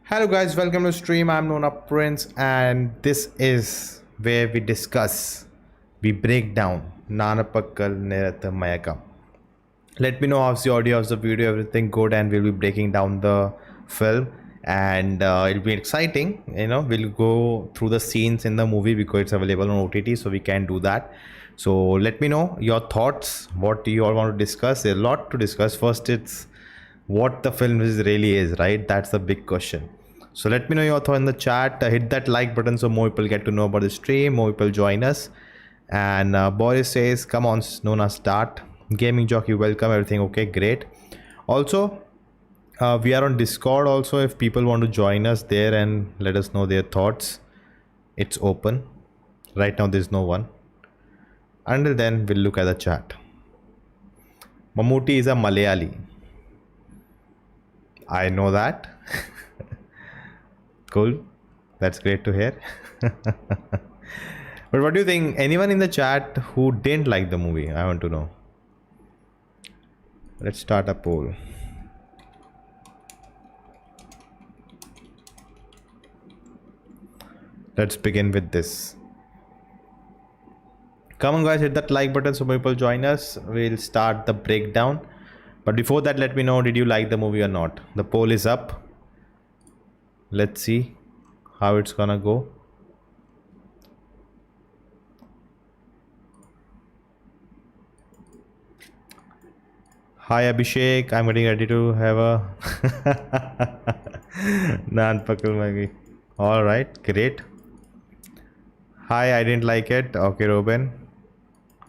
Hello guys, welcome to stream. I'm Nona Prince and this is where we break down Nanpakal Nerathu Mayakkam. Let me know how's the audio, how's the video, everything good, and we'll be breaking down the film and it'll be exciting. We'll go through the scenes in the movie because it's available on OTT, so we can do that. So let me know your thoughts, what you all want to discuss. There's a lot to discuss. First, it's what the film really is, right? That's the big question. So let me know your thought in the chat. Hit that like button so more people get to know about the stream, more people join us. And Boris says, come on, Nona, start. Gaming jockey, welcome, everything okay, great. Also, we are on Discord also. If people want to join us there and let us know their thoughts, it's open. Right now, there's no one. Until then, we'll look at the chat. Mammootty is a Malayali. I know that. Cool. That's great to hear. But what do you think? Anyone in the chat who didn't like the movie? I want to know. Let's start a poll. Let's begin with this. Come on guys, hit that like button so people join us. We'll start the breakdown. But before that, let me know, did you like the movie or not? The poll is up. Let's see how it's gonna go. Hi Abhishek, I'm getting ready to have a Nanpakal Maggie. Alright, great. Hi, I didn't like it. Okay, Robin.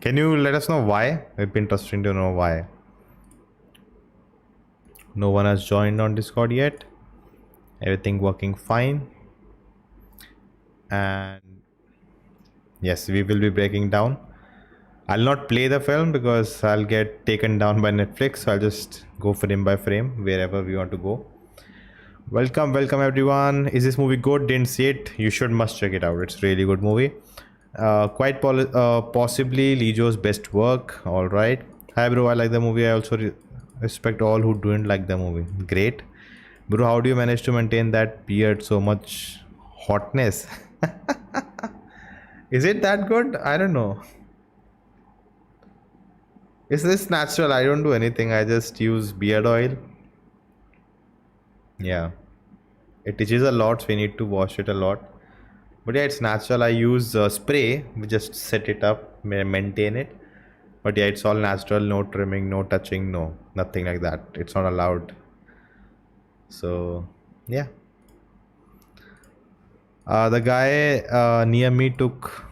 Can you let us know why? It'd be interesting to know why. No one has joined on Discord yet. Everything working fine. And yes, we will be breaking down. I'll not play the film because I'll get taken down by Netflix. So I'll just go frame by frame wherever we want to go. Welcome everyone. Is this movie good? Didn't see it. You must check it out. It's really good movie. Possibly Lijo's best work. All right. Hi bro, I like the movie. I also respect all who didn't like the movie. Great. Bro, how do you manage to maintain that beard, so much hotness? Is it that good? I don't know. Is this natural? I don't do anything. I just use beard oil. Yeah. It teaches a lot, so we need to wash it a lot. But yeah, it's natural. I use spray. We just set it up, maintain it. But yeah, it's all natural. No trimming, no touching, no. Nothing like that. It's not allowed. So yeah, the guy near me took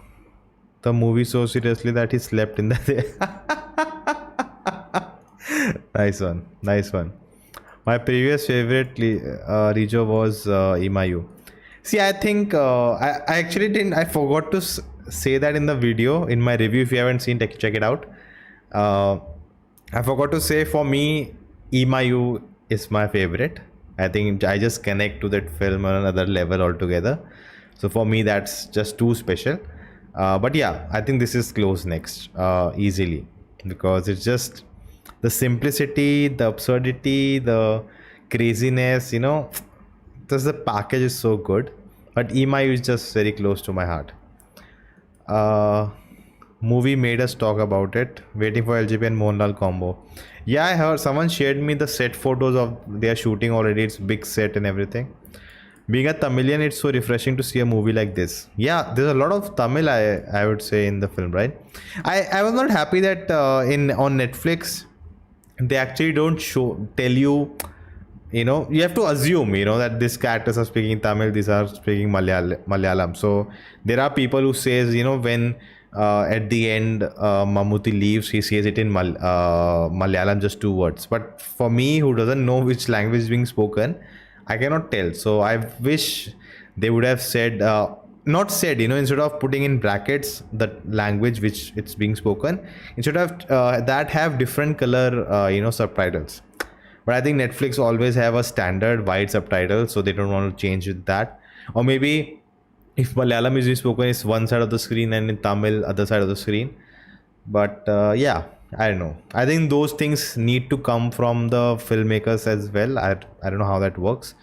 the movie so seriously that he slept in the day. Nice one. My previous favorite Lijo was Imayu. See, I think I actually didn't. I forgot to say that in the video, in my review. If you haven't seen, check it out. I forgot to say, for me, Imayu is my favorite. I think I just connect to that film on another level altogether. So for me, that's just too special. But yeah, I think this is close next easily, because it's just the simplicity, the absurdity, the craziness, just the package is so good. But Imayu is just very close to my heart. Movie made us talk about it. Waiting for LGP and Mohanlal combo. Yeah, I heard someone shared me the set photos of their shooting already. It's big set and everything. Being a Tamilian, it's so refreshing to see a movie like this. Yeah, there's a lot of Tamil, I would say, in the film, right? I was not happy that on Netflix they actually don't tell you. You have to assume, that these characters are speaking Tamil, these are speaking Malayalam. So there are people who says, when at the end Mammootty leaves, he says it in Malayalam, just 2 words. But for me, who doesn't know which language is being spoken, I cannot tell. So I wish they would have said, not said, instead of putting in brackets the language which it's being spoken, instead of that, have different color, subtitles. But I think Netflix always have a standard white subtitle, so they don't want to change with that. Or maybe if Malayalam is being spoken, it's one side of the screen, and in Tamil, other side of the screen. But yeah, I don't know. I think those things need to come from the filmmakers as well. I don't know how that works.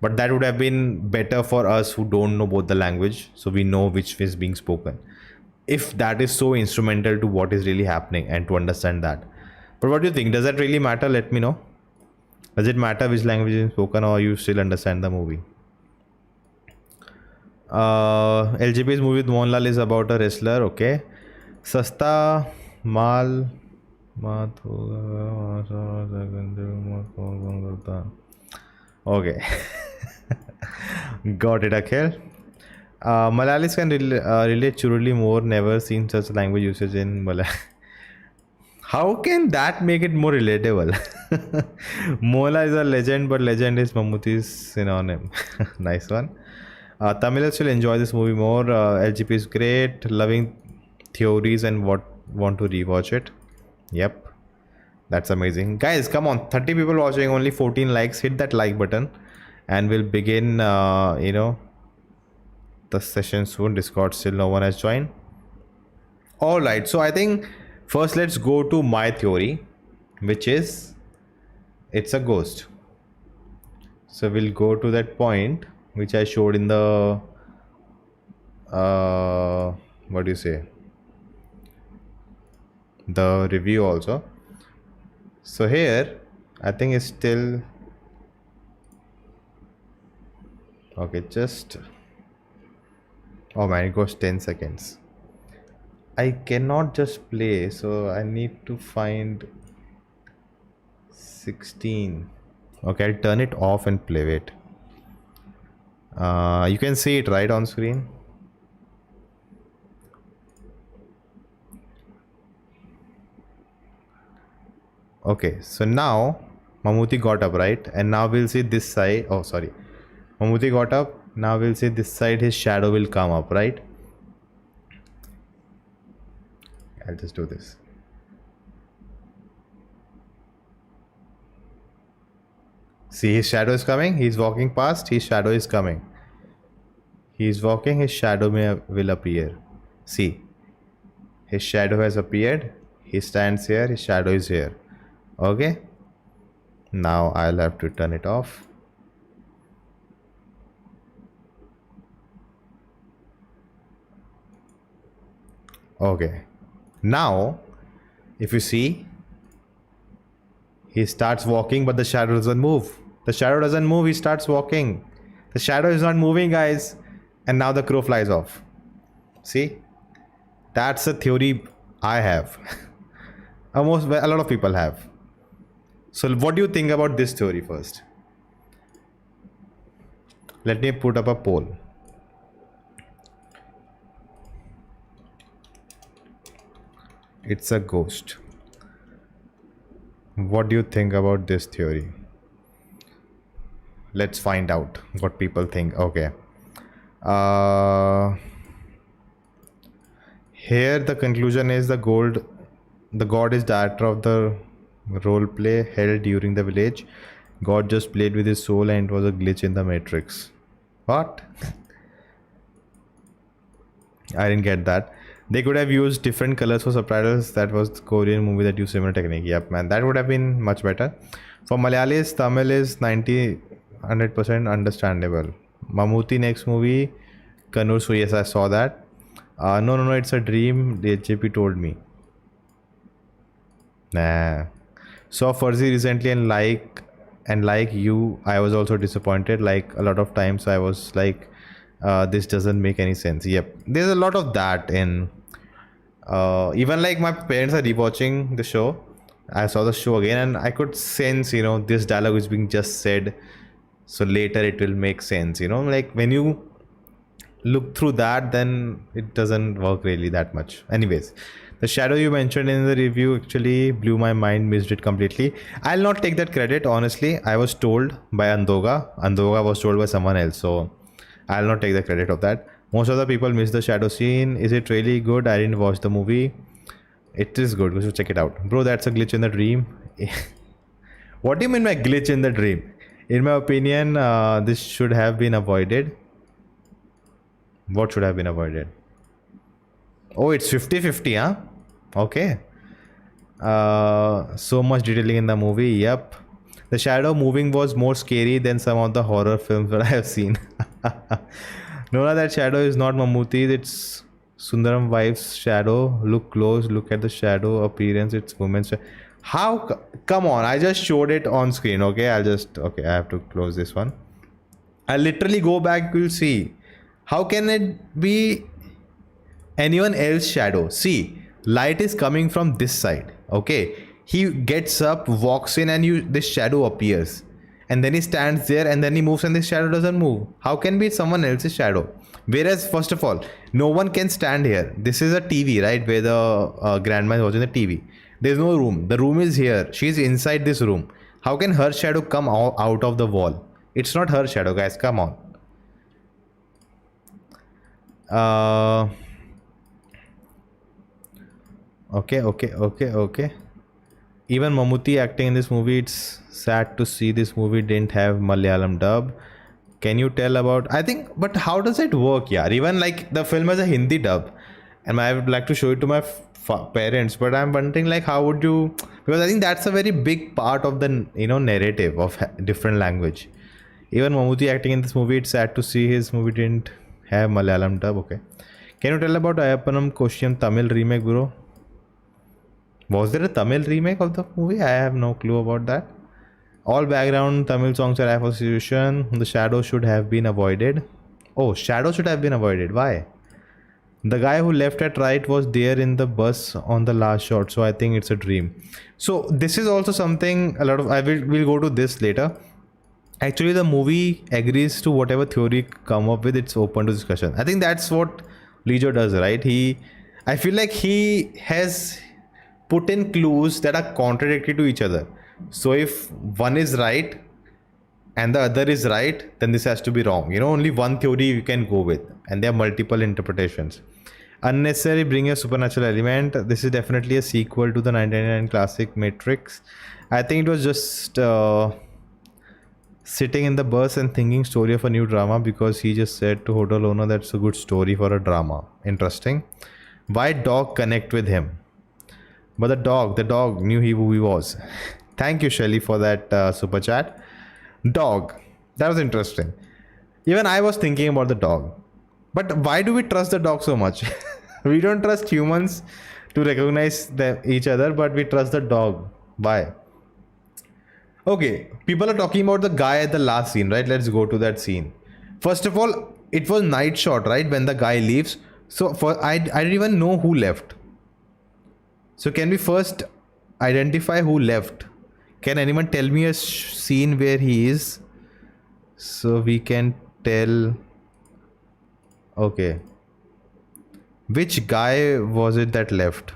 but that would have been better for us who don't know both the language, so we know which is being spoken, if that is so instrumental to what is really happening and to understand that. But what do you think? Does that really matter? Let me know. Does it matter which language is spoken, or you still understand the movie? LGP's movie with Mohanlal is about a wrestler. Okay. Sasta mal okay. Got it, Akhil. Malayalis can relate truly more. Never seen such language usage in Malay. How can that make it more relatable? Mola is a legend, but legend is Mammootty's synonym. Nice one. Tamilians will enjoy this movie more. LGP is great. Loving theories and want to rewatch it. Yep. That's amazing. Guys, come on. 30 people watching, only 14 likes. Hit that like button. And we'll begin, the session soon. Discord still no one has joined. Alright, so I think first let's go to my theory, which is it's a ghost. So we'll go to that point which I showed in the what do you say, the review also. So here I think it's still okay. Just oh man, it goes 10 seconds. I cannot just play, so I need to find 16. Okay, I'll turn it off and play it. You can see it right on screen. Okay, so now Mammootty got up, right? And now we'll see this side. Oh, sorry. Mammootty got up. Now we'll see this side, his shadow will come up, right? I'll just do this. See, his shadow is coming. He's walking past. His shadow is coming. He's walking. His shadow will appear. See, his shadow has appeared. He stands here. His shadow is here. Okay. Now I'll have to turn it off. Okay. Now, if you see, he starts walking, but the shadow doesn't move. The shadow doesn't move. He starts walking. The shadow is not moving, guys. And now the crow flies off. See? That's a theory I have. A lot of people have. So what do you think about this theory first? Let me put up a poll. It's a ghost. What do you think about this theory? Let's find out what people think. Okay. Here the conclusion is the god is director of the role play held during the village. God just played with his soul and it was a glitch in the matrix. What? I didn't get that. They could have used different colors for subtitles. That was the Korean movie that used similar technique. Yep, man, that would have been much better. For Malayalis, Tamil is 100% understandable. Mammootty next movie, Kannur. So yes, I saw that. No, it's a dream. The JP told me. Nah. Saw Fuzzy recently and like you, I was also disappointed. Like a lot of times, I was like, this doesn't make any sense. Yep, there's a lot of that in even like my parents are rewatching the show. I saw the show again and I could sense, this dialogue is being just said, so later it will make sense. Like when you look through that, then it doesn't work really that much. Anyways, the shadow you mentioned in the review actually blew my mind, missed it completely. I'll not take that credit, honestly. I was told by Andoga was told by someone else, so I'll not take the credit of that. Most of the people miss the shadow scene. Is it really good? I didn't watch the movie. It is good. We should check it out. Bro, that's a glitch in the dream. What do you mean by glitch in the dream? In my opinion, this should have been avoided. What should have been avoided? Oh, it's 50-50, huh? Okay. So much detailing in the movie. Yep. The shadow moving was more scary than some of the horror films that I have seen. Nona, that shadow is not Mammootty, it's Sundaram wife's shadow. Look close, look at the shadow appearance, it's woman's How? Come on, I just showed it on screen, okay? Okay, I have to close this one. I'll literally go back, you'll see. How can it be anyone else's shadow? See, light is coming from this side, okay? He gets up, walks in, and this shadow appears. And then he stands there and then he moves and this shadow doesn't move. How can be someone else's shadow? Whereas, first of all, no one can stand here. This is a TV, right? Where the grandma is watching the TV. There's no room. The room is here. She's inside this room. How can her shadow come out of the wall? It's not her shadow, guys. Come on. Okay. Even Mammootty acting in this movie, it's sad to see this movie didn't have Malayalam dub. Can you tell about, I think, but how does it work? Yeah, even like the film has a Hindi dub and I would like to show it to my parents, but I'm wondering like how would you, because I think that's a very big part of the narrative of different language. Even Mammootty acting in this movie, it's sad to see his movie didn't have Malayalam dub. Okay, can you tell about Ayappanam Koshiyam Tamil remake, bro? Was there a Tamil remake of the movie? I have no clue about that. All background Tamil songs are for solution. The shadow should have been avoided. Oh, shadow should have been avoided. Why? The guy who left at right was there in the bus on the last shot. So I think it's a dream. So this is also something we'll go to this later. Actually, the movie agrees to whatever theory come up with. It's open to discussion. I think that's what Lijo does, right? I feel like he has put in clues that are contradictory to each other. So if one is right and the other is right, then this has to be wrong. Only one theory you can go with, and there are multiple interpretations. Unnecessary bring a supernatural element. This is definitely a sequel to the 1999 classic Matrix. I think it was just sitting in the bus and thinking story of a new drama because he just said to hotel owner that's a good story for a drama. Interesting. Why dog connect with him? But the dog knew who he was. Thank you, Shelly, for that super chat. Dog. That was interesting. Even I was thinking about the dog. But why do we trust the dog so much? We don't trust humans to recognize each other, but we trust the dog. Why? Okay, people are talking about the guy at the last scene, right? Let's go to that scene. First of all, it was night shot, right? When the guy leaves. So I didn't even know who left. So can we first identify who left? Can anyone tell me a scene where he is? So we can tell. Okay. Which guy was it that left?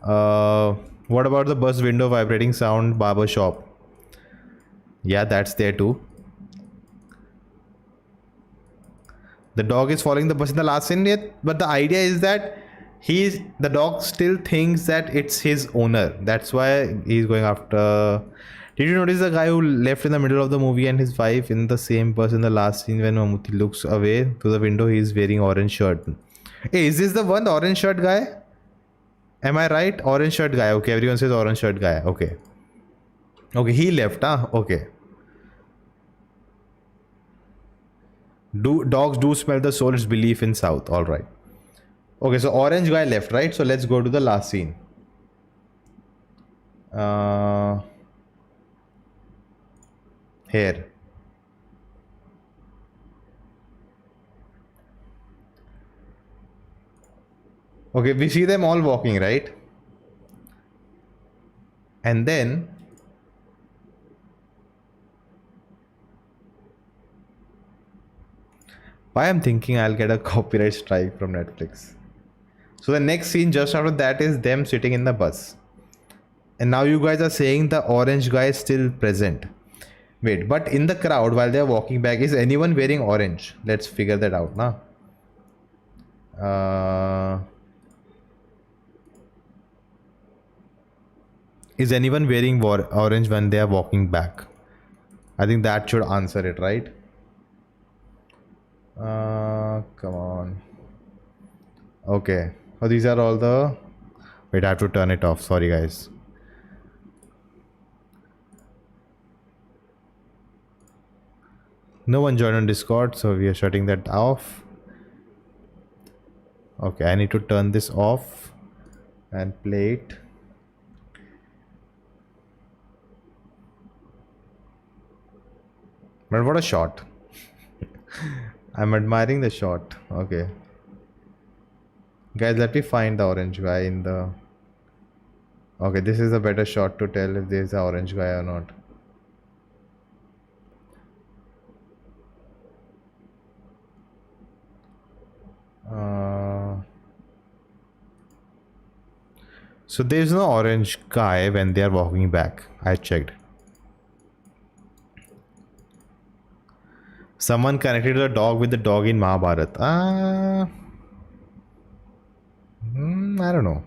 What about the bus window vibrating sound barber shop? Yeah, that's there too. The dog is following the bus in the last scene yet, but the idea is that the dog still thinks that it's his owner. That's why he's going after. Did you notice the guy who left in the middle of the movie and his wife in the same bus in the last scene when Mammootty looks away to the window? He's wearing orange shirt. Hey, is this the one, the orange shirt guy? Am I right? Orange shirt guy. Okay, everyone says orange shirt guy. Okay. Okay, he left, huh? Okay. Dogs do smell the soul, it's belief in South. Alright. Okay, so orange guy left, right? So let's go to the last scene. Here. Okay, we see them all walking, right? And then why I'm thinking I'll get a copyright strike from Netflix. So the next scene just after that is them sitting in the bus. And now you guys are saying the orange guy is still present. Wait, but in the crowd while they're walking back, is anyone wearing orange? Let's figure that out now. Is anyone wearing orange when they are walking back? I think that should answer it, right? Come on. Okay. Oh, these are all the Wait, I have to turn it off. Sorry, guys. No one joined on Discord, so we are shutting that off. Okay, I need to turn this off and play it. But what a shot. I'm admiring the shot. Okay. Guys, let me find the orange guy in the... Okay, this is a better shot to tell if there's an orange guy or not. So there's no orange guy when they are walking back. I checked. Someone connected the dog with the dog in Mahabharat. I don't know.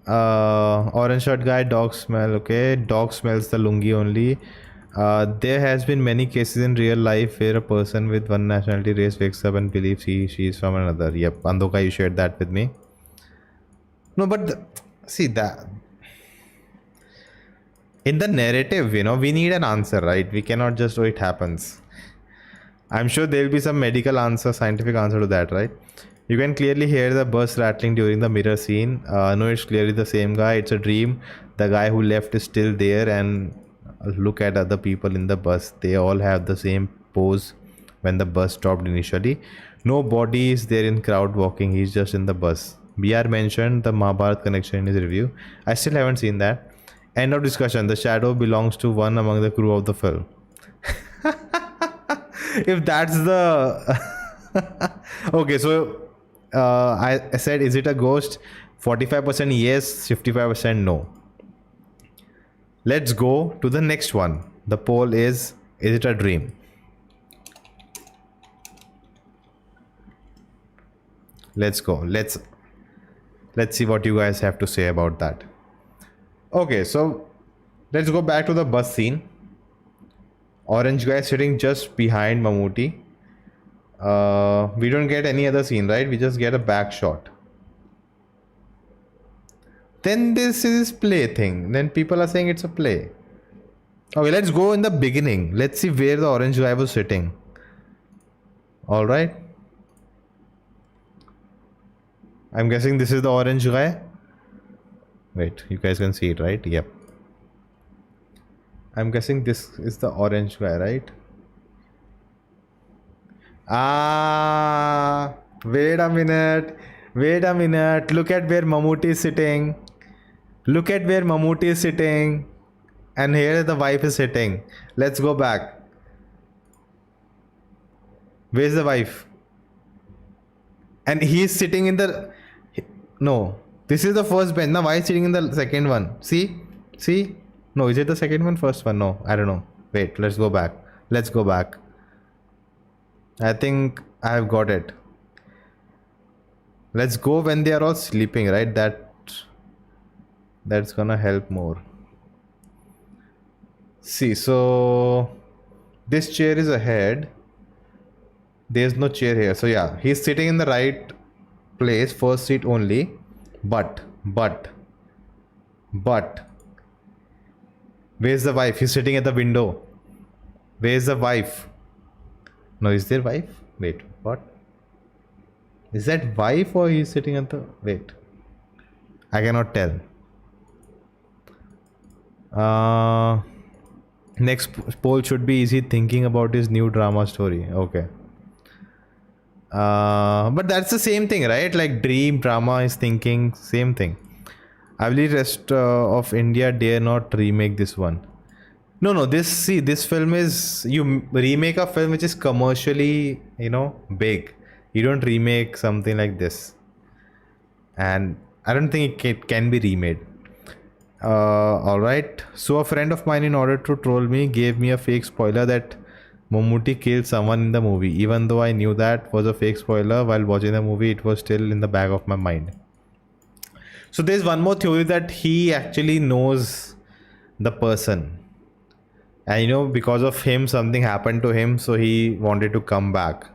Orange shirt guy, dog smell. Okay, dog smells the lungi only. There has been many cases in real life where a person with one nationality race wakes up and believes she is from another. Yep, Andoka, you shared that with me. No, but see that in the narrative, we need an answer, right? We cannot just, it happens. I'm sure there'll be some medical answer, scientific answer to that, right? You can clearly hear the bus rattling during the mirror scene. No, it's clearly the same guy. It's a dream. The guy who left is still there, and look at other people in the bus. They all have the same pose when the bus stopped initially. No body is there in crowd walking. He's just in the bus. BR mentioned the Mahabharat connection in his review. I still haven't seen that. End of discussion. The shadow belongs to one among the crew of the film. If that's the... Okay, so I said, is it a ghost? 45% yes, 55% no. Let's go to the next one. The poll is it a dream? Let's go. Let's see what you guys have to say about that. Okay, so let's go back to the bus scene. Orange guy sitting just behind Mammootty. We don't get any other scene, right? We just get a back shot. Then this is play thing. Then people are saying it's a play. Okay, let's go in the beginning. Let's see where the orange guy was sitting. All right. I'm guessing this is the orange guy. Wait, you guys can see it, right? Yep. I'm guessing this is the orange guy, right? Wait a minute. Look at where Mammootty is sitting. And here the wife is sitting. Let's go back. Where's the wife? And he's sitting in the... No. This is the first bench. Now why is sitting in the second one? See? No, is it the second one? First one? No, I don't know. Wait, let's go back. I think I have got it. Let's go when they are all sleeping, right? That's gonna help more. See, so this chair is ahead. There's no chair here. So yeah, he's sitting in the right place, first seat only. But where's the wife? He's sitting at the window. Where's the wife? No, is there wife? Wait, what? Is that wife or he's sitting at the... Wait. I cannot tell. Next poll should be, is he thinking about his new drama story? Okay. But that's the same thing, right? Like dream, drama is thinking, same thing. I believe rest of India dare not remake this one. No, this film is, you remake a film which is commercially, big. You don't remake something like this. And I don't think it can be remade. Alright. So a friend of mine, in order to troll me, gave me a fake spoiler that Mammootty killed someone in the movie. Even though I knew that was a fake spoiler, while watching the movie, it was still in the back of my mind. So there's one more theory that he actually knows the person. And because of him, something happened to him, so he wanted to come back.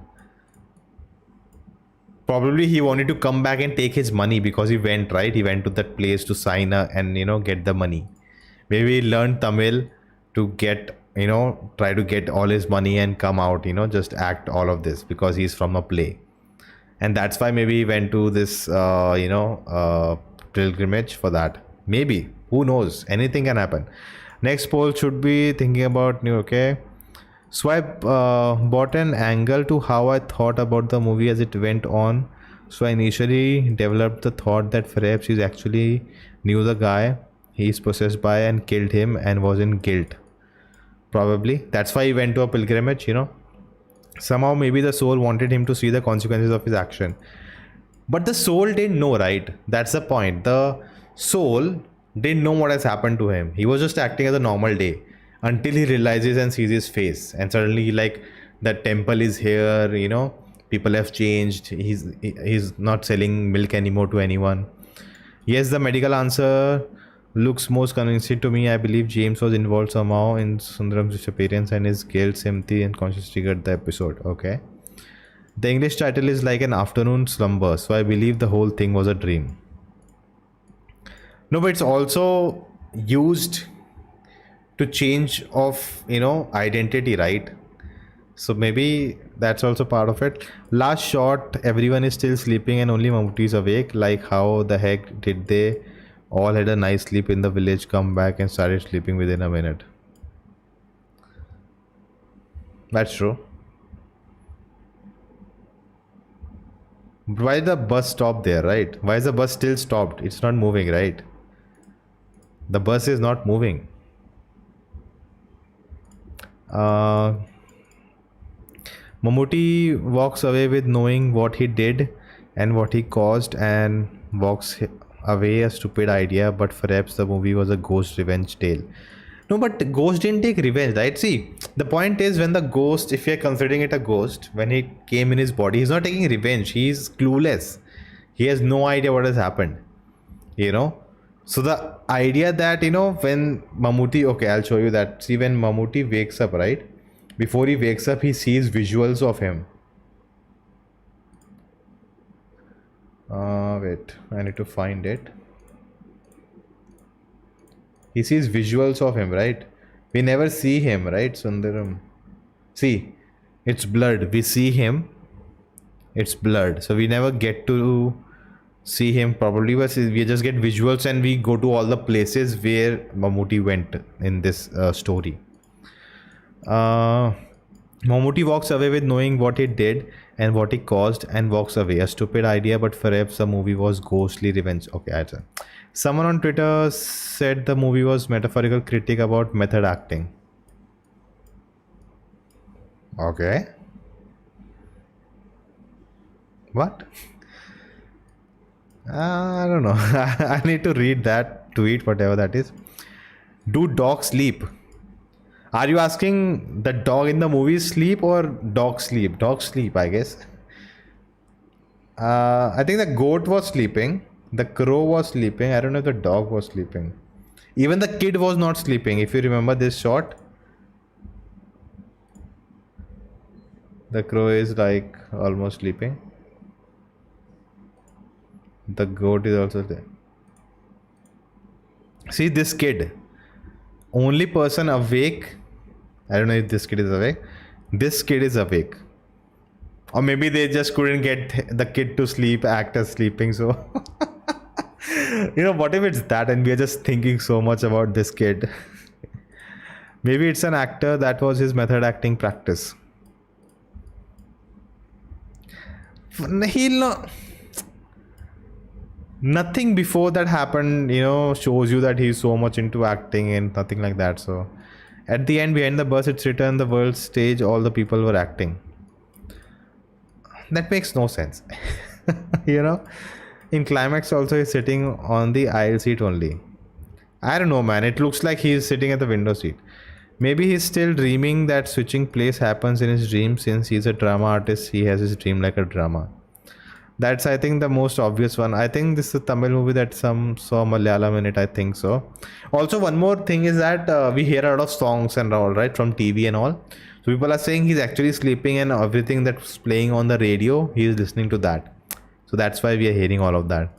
Probably he wanted to come back and take his money because he went, right? He went to that place to sign and get the money. Maybe he learned Tamil to get, try to get all his money and come out, just act all of this because he's from a play. And that's why maybe he went to this, pilgrimage for that. Maybe. Who knows? Anything can happen. Next poll should be thinking about, okay. So I bought an angle to how I thought about the movie as it went on. So I initially developed the thought that perhaps he actually knew the guy he's possessed by and killed him and was in guilt. Probably. That's why he went to a pilgrimage, Somehow maybe the soul wanted him to see the consequences of his action. But the soul didn't know, right? That's the point. The soul didn't know what has happened to him. He was just acting as a normal day until he realizes and sees his face. And suddenly, like, the temple is here, people have changed. He's not selling milk anymore to anyone. Yes, the medical answer looks most convincing to me. I believe James was involved somehow in Sundaram's disappearance and his guilt, sympathy, and conscience triggered the episode. Okay. The English title is like an afternoon slumber, so I believe the whole thing was a dream. No, but it's also used to change of, identity, right? So maybe that's also part of it. Last shot, everyone is still sleeping and only Mammootty is awake. Like, how the heck did they all had a nice sleep in the village, come back and started sleeping within a minute? That's true. Why the bus stopped there, right? Why is the bus still stopped? It's not moving, right? The bus is not moving. Mammootty walks away with knowing what he did and what he caused and walks away, a stupid idea, but perhaps the movie was a ghost revenge tale. No, but the ghost didn't take revenge, right? See, the point is when the ghost, if you're considering it a ghost, when he came in his body, he's not taking revenge. He's clueless. He has no idea what has happened. So the idea that, when Mammootty, okay, I'll show you that. See, when Mammootty wakes up, right? Before he wakes up, he sees visuals of him. Wait, I need to find it. He sees visuals of him, right? We never see him, right, Sundaram? See, it's blurred. We see him. It's blurred. So we never get to see him probably, but we just get visuals and we go to all the places where Mammootty went in this story. Mammootty walks away with knowing what he did and what he caused and walks away. A stupid idea, but perhaps the movie was ghostly revenge. Okay, I see. Someone on Twitter said the movie was metaphorical critique about method acting. Okay. What? I don't know. I need to read that tweet, whatever that is. Do dogs sleep? Are you asking the dog in the movie sleep or dog sleep? Dog sleep, I guess. I think the goat was sleeping. The crow was sleeping. I don't know if the dog was sleeping. Even the kid was not sleeping. If you remember this shot, the crow is like almost sleeping. The goat is also there. See this kid. Only person awake. I don't know if this kid is awake. This kid is awake. Or maybe they just couldn't get the kid to sleep, act as sleeping. So, what if it's that and we are just thinking so much about this kid? Maybe it's an actor, that was his method acting practice. He'll not. Nothing before that happened, shows you that he's so much into acting and nothing like that. So, at the end, behind the bus, it's written the world stage, all the people were acting. That makes no sense. In climax also, he's sitting on the aisle seat only. I don't know, man. It looks like he's sitting at the window seat. Maybe he's still dreaming that switching place happens in his dream. Since he's a drama artist, he has his dream like a drama. That's, I think, the most obvious one. I think this is a Tamil movie that some saw Malayalam in it. I think so. Also, one more thing is that we hear a lot of songs and all, right, from TV and all. So people are saying he's actually sleeping and everything that's playing on the radio, he is listening to that. So that's why we are hearing all of that.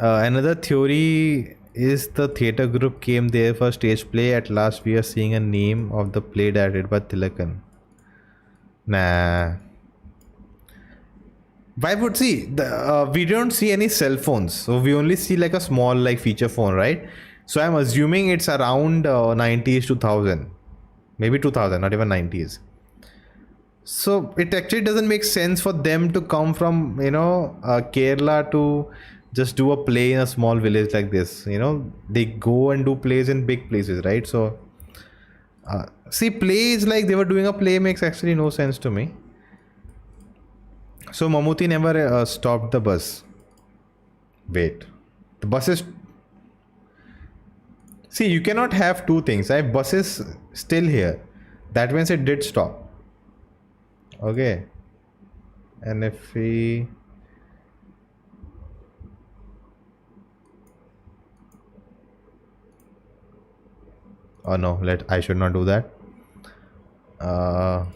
Another theory is the theatre group came there for stage play. At last, we are seeing a name of the play directed by Tilakan. Nah. Why would see the we don't see any cell phones, so we only see like a small like feature phone, right? So I'm assuming it's around 90s 2000, maybe 2000, not even 90s. So it actually doesn't make sense for them to come from Kerala to just do a play in a small village like this. They go and do plays in big places, right? So see, plays like they were doing a play makes actually no sense to me. So Mammootty never stopped the bus. Wait, the bus is. See, you cannot have two things. Right? Bus is still here. That means it did stop. Okay. And if we. Oh no! I should not do that. Oh.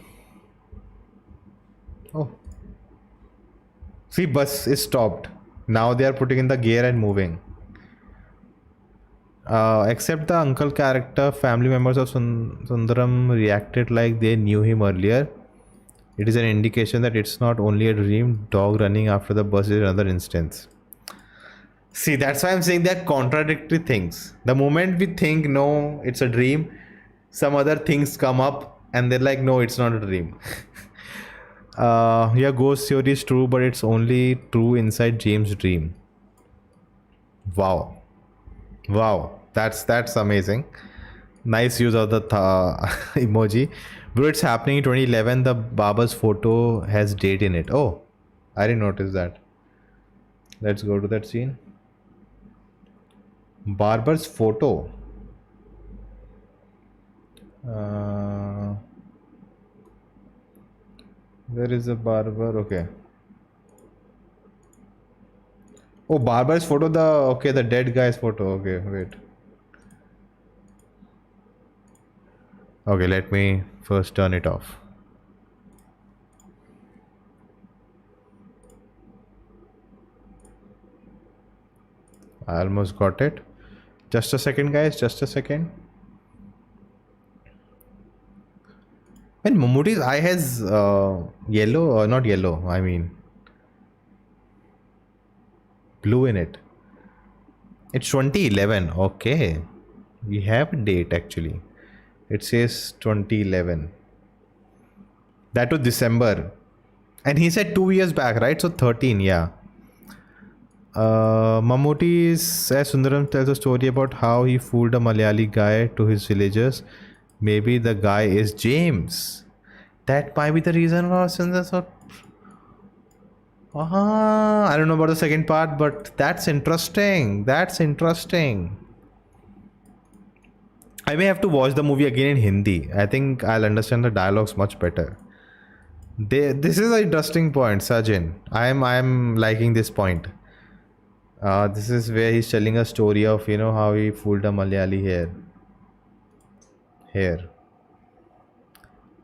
See, bus is stopped. Now they are putting in the gear and moving. Except the uncle character, family members of Sundaram reacted like they knew him earlier. It is an indication that it's not only a dream. Dog running after the bus is another instance. See, that's why I'm saying they're contradictory things. The moment we think, no, it's a dream, some other things come up and they're like, no, it's not a dream. Yeah, ghost theory is true, but it's only true inside James' dream. Wow, that's amazing. Nice use of the emoji, bro. It's happening in 2011. The Baba's photo has date in it. Oh, I didn't notice that. Let's go to that scene. Barber's photo. Where is the barber? Okay. Oh, barber's photo. The dead guy's photo. Okay, wait. Okay, let me first turn it off. I almost got it. Just a second, guys. Just a second. And Mammootty's eye has yellow, or not yellow, I mean blue in it. It's 2011. Okay. We have a date actually. It says 2011. That was December. And he said 2 years back, right? So 13, yeah. Mammootty as Sundaram tells a story about how he fooled a Malayali guy to his villagers. Maybe the guy is James. That might be the reason why Sundaram. I don't know about the second part, but that's interesting. I may have to watch the movie again in Hindi. I think I'll understand the dialogues much better. This is an interesting point, Sajin. I'm liking this point. This is where he's telling a story of how he fooled a Malayali here,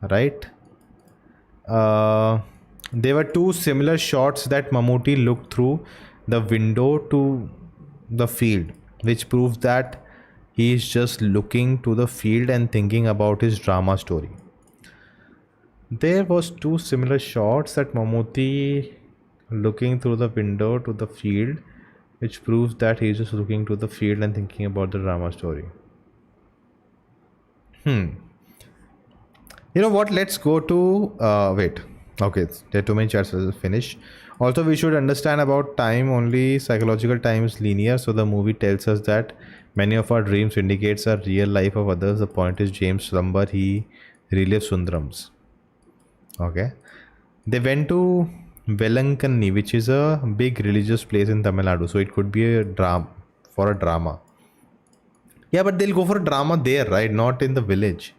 right? There were two similar shots that Mammootty looked through the window to the field, which proves that he is just looking to the field and thinking about his drama story. There was two similar shots that Mammootty looking through the window to the field, which proves that he is just looking to the field and thinking about the drama story. You know what? Let's go to wait. Okay, there are too many chats. Will finish. Also, we should understand about time. Only psychological time is linear. So the movie tells us that many of our dreams indicates a real life of others. The point is James slumber. He relives Sundarams. Okay. They went to Velankanni, which is a big religious place in Tamil Nadu. So it could be a drama. Yeah, but they'll go for a drama there, right? Not in the village.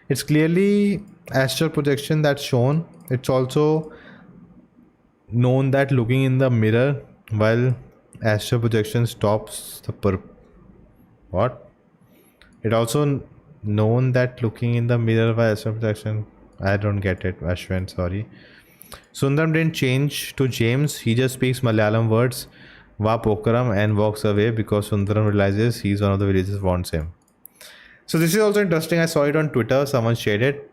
It's clearly astral projection that's shown. It's also known that looking in the mirror while astral projection stops the what? It also known that looking in the mirror while astral projection. I don't get it, Ashwin. Sorry. Sundaram didn't change to James. He just speaks Malayalam words, Va Pokaram, and walks away because Sundaram realizes he's one of the villagers wants him. So this is also interesting. I saw it on Twitter. Someone shared it.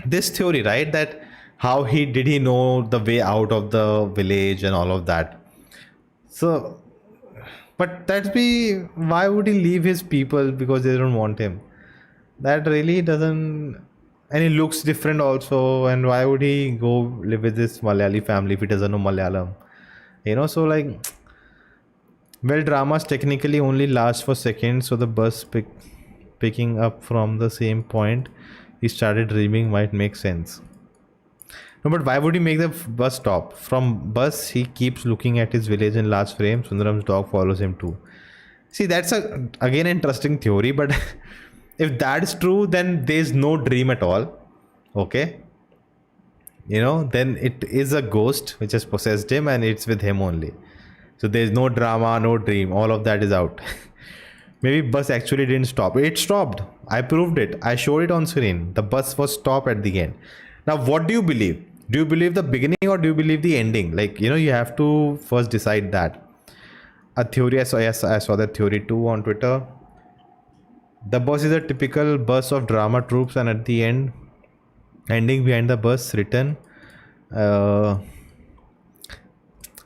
This theory, right? That how did he know the way out of the village and all of that. So, but why would he leave his people because they don't want him? That really doesn't. And he looks different also. And why would he go live with this Malayali family if he doesn't know Malayalam? So like, well, dramas technically only last for seconds. So the bus picking up from the same point he started dreaming might make sense. No, but why would he make the bus stop? From bus, he keeps looking at his village in large frame. Sundaram's dog follows him too. See, that's again interesting theory, but if that is true, then there's no dream at all. Okay. Then it is a ghost which has possessed him and it's with him only. So there's no drama, no dream. All of that is out. Maybe bus actually didn't stop. It stopped. I proved it. I showed it on screen. The bus was stopped at the end. Now, what do you believe? Do you believe the beginning or do you believe the ending? Like, you have to first decide that. A theory, I saw that theory too on Twitter. The bus is a typical bus of drama troops, and at the ending behind the bus written. So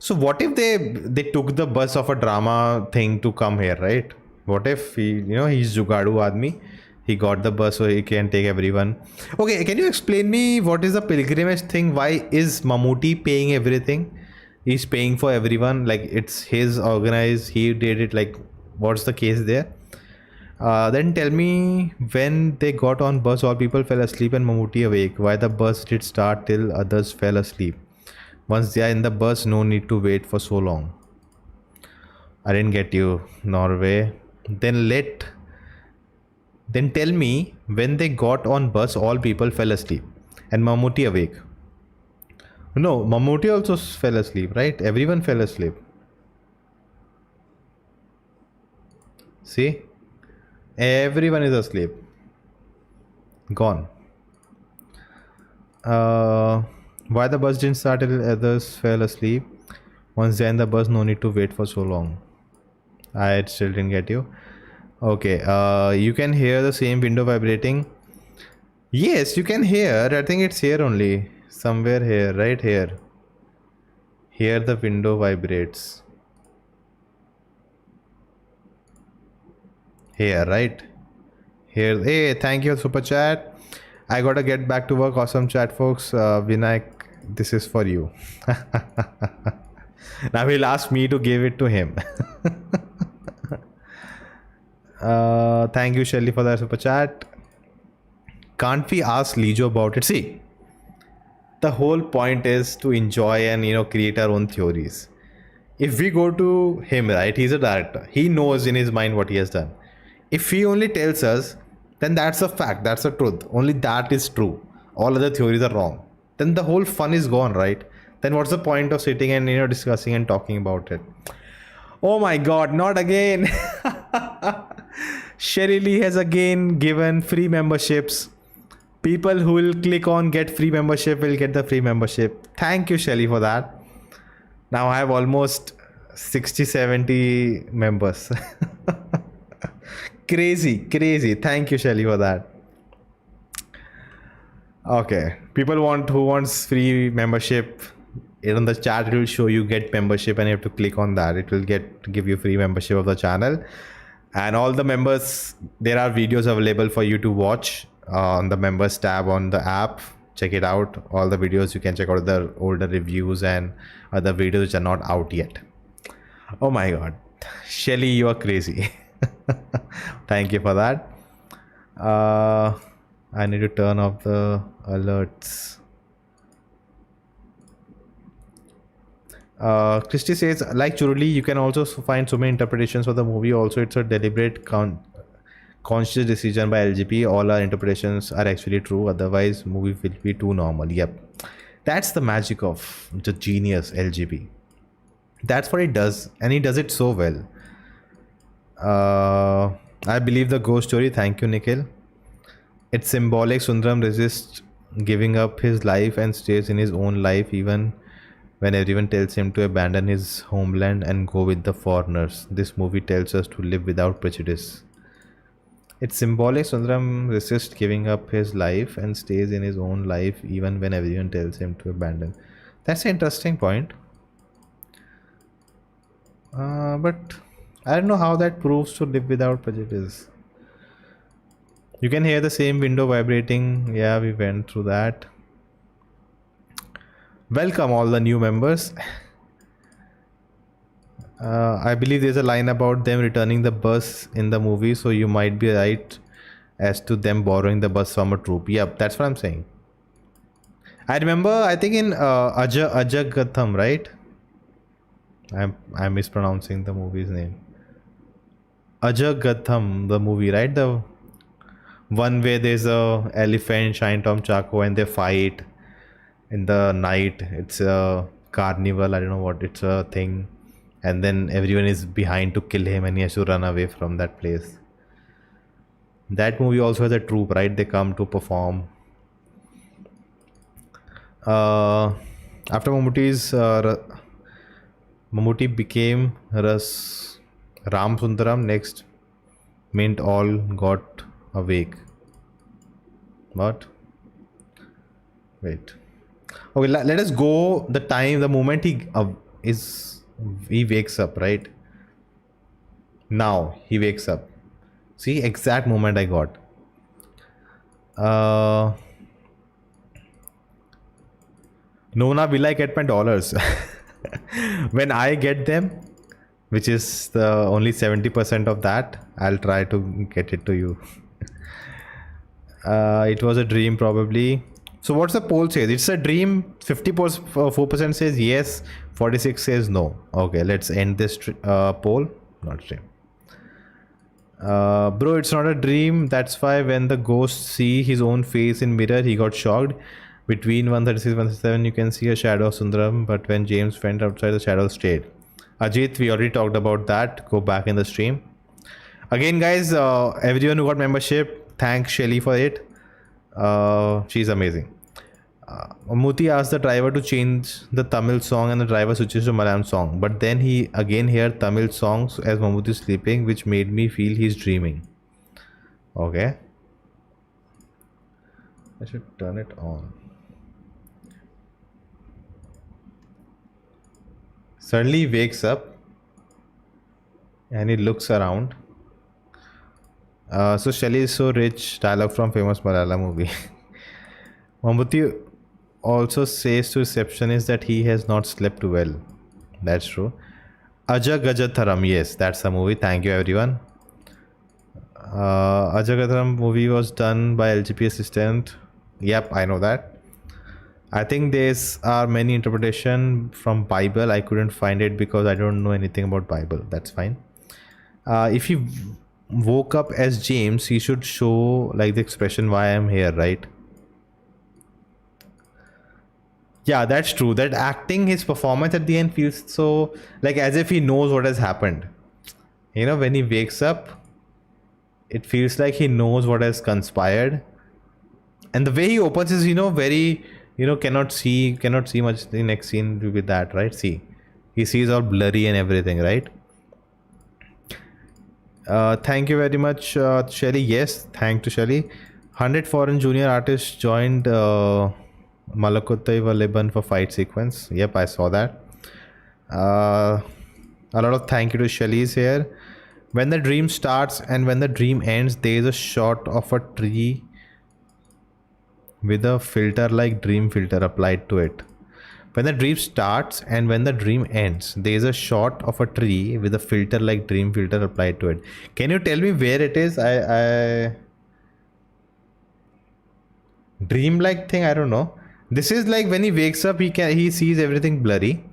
what if they took the bus of a drama thing to come here, right? What if he's Jugadu Admi? He got the bus so he can take everyone. Okay, can you explain me what is the pilgrimage thing? Why is Mammootty paying everything? He's paying for everyone. Like it's his organized. He did it. Like what's the case there? Then tell me when they got on bus, all people fell asleep and Mammootty awake. Why the bus did start till others fell asleep? Once they are in the bus, no need to wait for so long. I didn't get you, Norway. Then tell me when they got on bus, all people fell asleep and Mammootty awake. No, Mammootty also fell asleep, right? Everyone fell asleep. See? Everyone is asleep. Gone. Why the bus didn't start till others fell asleep? Once they're in the bus, no need to wait for so long. I still didn't get you. Okay, you can hear the same window vibrating. Yes, you can hear. I think it's here only. Somewhere here, right here. Here the window vibrates. Here, right? Here. Hey, thank you, super chat. I gotta get back to work. Awesome chat, folks. Vinayak, this is for you. Now he'll ask me to give it to him. Thank you, Shelly, for that super chat. Can't we ask Lijo about it? See, the whole point is to enjoy and create our own theories. If we go to him, right, he's a director, he knows in his mind what he has done. If he only tells us, then that's a fact, that's a truth, only that is true, all other theories are wrong, then the whole fun is gone, right? Then what's the point of sitting and discussing and talking about it? Oh my god, not again. Sherry Lee has again given free memberships. People who will click on get free membership will get the free membership. Thank you, Shelly, for that. Now I have almost 60-70 members. Crazy. Thank you, Shelly, for that. Okay, people who wants free membership. In the chat it will show you get membership and you have to click on that. It will give you free membership of the channel. And all the members, there are videos available for you to watch on the members tab on the app. Check it out. All the videos, you can check out the older reviews and other videos which are not out yet. Oh my god, Shelly, you are crazy. Thank you for that. I need to turn off the alerts. Christy says, like Churuli, you can also find so many interpretations for the movie. Also, it's a deliberate conscious decision by LGP. All our interpretations are actually true. Otherwise, movie will be too normal. Yep. That's the magic of the genius LGP. That's what he does. And he does it so well. I believe the ghost story. Thank you, Nikhil. It's symbolic. Sundaram resists giving up his life and stays in his own life even when everyone tells him to abandon his homeland and go with the foreigners. This movie tells us to live without prejudice. It's symbolic. Sundaram resists giving up his life and stays in his own life even when everyone tells him to abandon. That's an interesting point. But I don't know how that proves to live without prejudice. You can hear the same window vibrating. Yeah, we went through that. Welcome all the new members. I believe there's a line about them returning the bus in the movie, so you might be right as to them borrowing the bus from a troop. Yep, that's what I'm saying. I remember, I think in Ajagatham, right? I'm mispronouncing the movie's name. Ajagatham, the movie, right? The one where there's a elephant, Shine Tom Chako, and they fight in the night. It's a carnival. I don't know what it's a thing, and then everyone is behind to kill him, and he has to run away from that place. That movie also has a troupe, right? They come to perform. After Mammootty became Ram Sundaram. Next, Mint all got awake. What? Wait. Okay, let us go. The moment he wakes up, right? Now he wakes up. See, exact moment I got. Nona, will I get my dollars? When I get them, which is the only 70% of that, I'll try to get it to you. It was a dream, probably. So what's the poll says? It's a dream. 54% says yes, 46 says no. Okay, let's end this poll. Not dream. Bro, it's not a dream. That's why when the ghost see his own face in mirror, he got shocked. Between 136 and 137, you can see a shadow of Sundaram, but when James went outside, the shadow stayed. Ajit, we already talked about that. Go back in the stream. Again, guys, everyone who got membership, thank Shelly for it. She's amazing. Mammootty asked the driver to change the Tamil song and the driver switches to Malayalam song. But then he again heard Tamil songs as Mammootty is sleeping, which made me feel he's dreaming. Okay. I should turn it on. Suddenly he wakes up and he looks around. So Shelly is so rich. Dialogue from famous Malayalam movie. Mammootty also says to receptionist that he has not slept well. That's true. Ajagatham, yes, that's the movie. Thank you, everyone. Ajagatham movie was done by LGP assistant. Yep, I know that. I think there's are many interpretation from Bible. I couldn't find it because I don't know anything about Bible. That's fine. If he woke up as James, he should show like the expression why I'm here, right? Yeah, that's true. That acting, his performance at the end feels so like as if he knows what has happened. You know, when he wakes up, it feels like he knows what has conspired. And the way he opens is, very, cannot see much. The next scene will be that, right? See, he sees all blurry and everything, right? Thank you very much, Shelly. Yes, thank to Shelly. 100 foreign junior artists joined Malakuttai Leban for fight sequence. Yep, I saw that. A lot of thank you to Shelly's here. When the dream starts and when the dream ends, there is a shot of a tree with a filter like dream filter applied to it. When the dream starts and when the dream ends, there is a shot of a tree with a filter like dream filter applied to it. Can you tell me where it is? I dream like thing, I don't know. This is like when he wakes up, he sees everything blurry.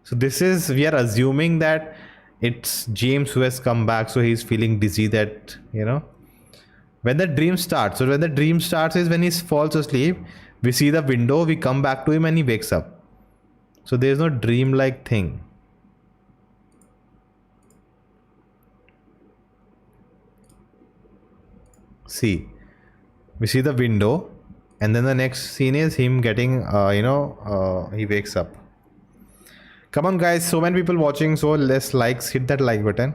So this is, we are assuming that it's James who has come back, so he's feeling dizzy, that when the dream starts. So when the dream starts is when he falls asleep, we see the window, we come back to him and he wakes up. So there is no dream like thing. See, we see the window And then the next scene is him getting, he wakes up. Come on, guys. So many people watching. So less likes. Hit that like button.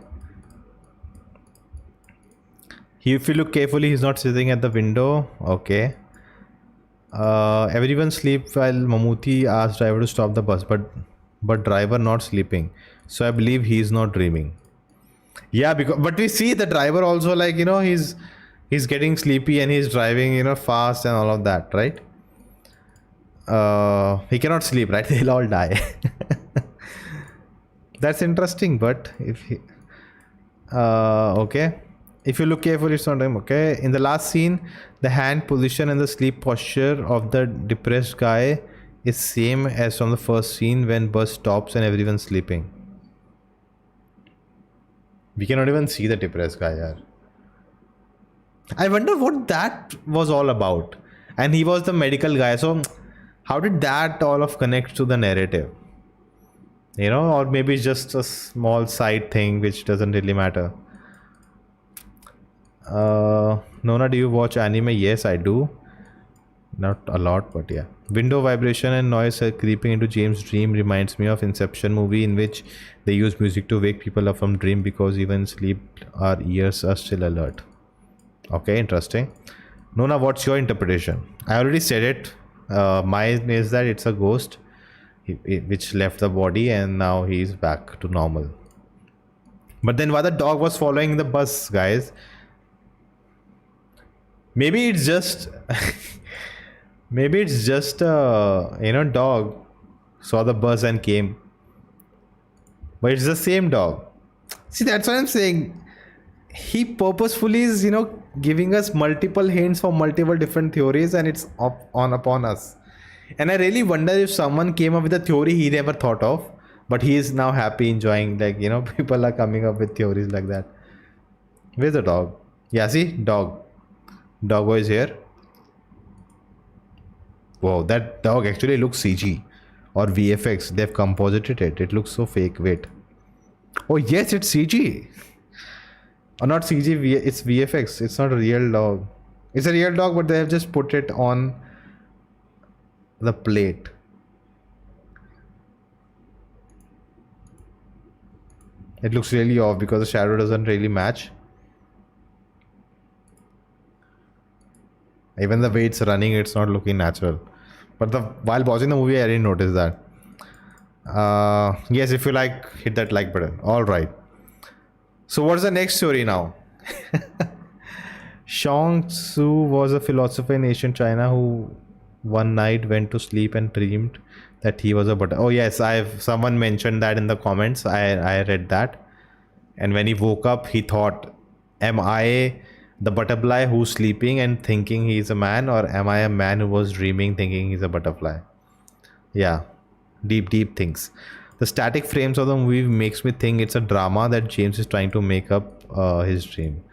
If you look carefully, he's not sitting at the window. Okay. Everyone sleep while Mammootty asked driver to stop the bus, but driver not sleeping. So I believe he's not dreaming. Yeah, but we see the driver also, like, he's getting sleepy and he's driving, fast and all of that, right? He cannot sleep, right? They'll all die. That's interesting, but if he, okay. If you look carefully, it's not him. Okay. In the last scene, the hand position and the sleep posture of the depressed guy is same as from the first scene when bus stops and everyone's sleeping. We cannot even see the depressed guy here. I wonder what that was all about. And he was the medical guy. So how did that all of connect to the narrative? Or maybe it's just a small side thing which doesn't really matter. Nona, do you watch anime? Yes, I do. Not a lot, but yeah. Window vibration and noise creeping into James' dream reminds me of Inception movie, in which they use music to wake people up from dream because even sleep our ears are still alert. Okay, interesting. Nona, what's your interpretation? I already said it. Mine is that it's a ghost which left the body and now he's back to normal. But then why the dog was following the bus, guys? Maybe it's just dog saw the bus and came, but it's the same dog. See, that's what I'm saying. He purposefully is giving us multiple hints for multiple different theories, and it's upon us. And I really wonder if someone came up with a theory he never thought of, but he is now happy enjoying, people are coming up with theories like that. Where's the dog? Yeah, see, dog. Doggo is here. Wow, that dog actually looks CG or VFX. They've composited it. It looks so fake. Wait. Oh yes, it's CG. Or not CG, it's VFX. It's not a real dog. It's a real dog, but they have just put it on the plate. It looks really off because the shadow doesn't really match. Even the way it's running, it's not looking natural. But while watching the movie, I didn't notice that. Yes, if you like, hit that like button. All right. So what's the next story now? Shang Tzu was a philosopher in ancient China who one night went to sleep and dreamed that he was a butterfly. Oh yes, someone mentioned that in the comments. I read that. And when he woke up, he thought, am I the butterfly who's sleeping and thinking he's a man, or am I a man who was dreaming thinking he's a butterfly? Yeah, deep things. The static frames of the movie makes me think it's a drama that James is trying to make up his dream.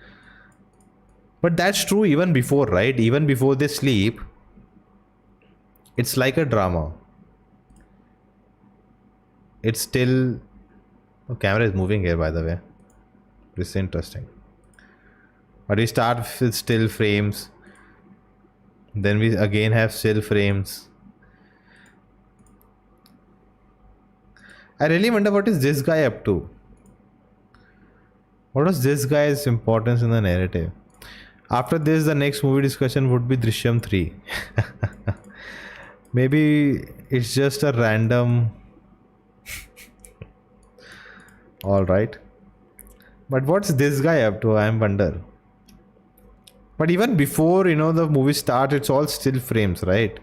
But that's true even before, right? Even before they sleep, it's like a drama. It's still... The camera is moving here, by the way. This is interesting. But we start with still frames. Then we again have still frames. I really wonder what is this guy up to? What was this guy's importance in the narrative? After this, the next movie discussion would be Drishyam 3. Maybe it's just a random... Alright. But what's this guy up to? I wonder. But even before, the movie starts, it's all still frames, right?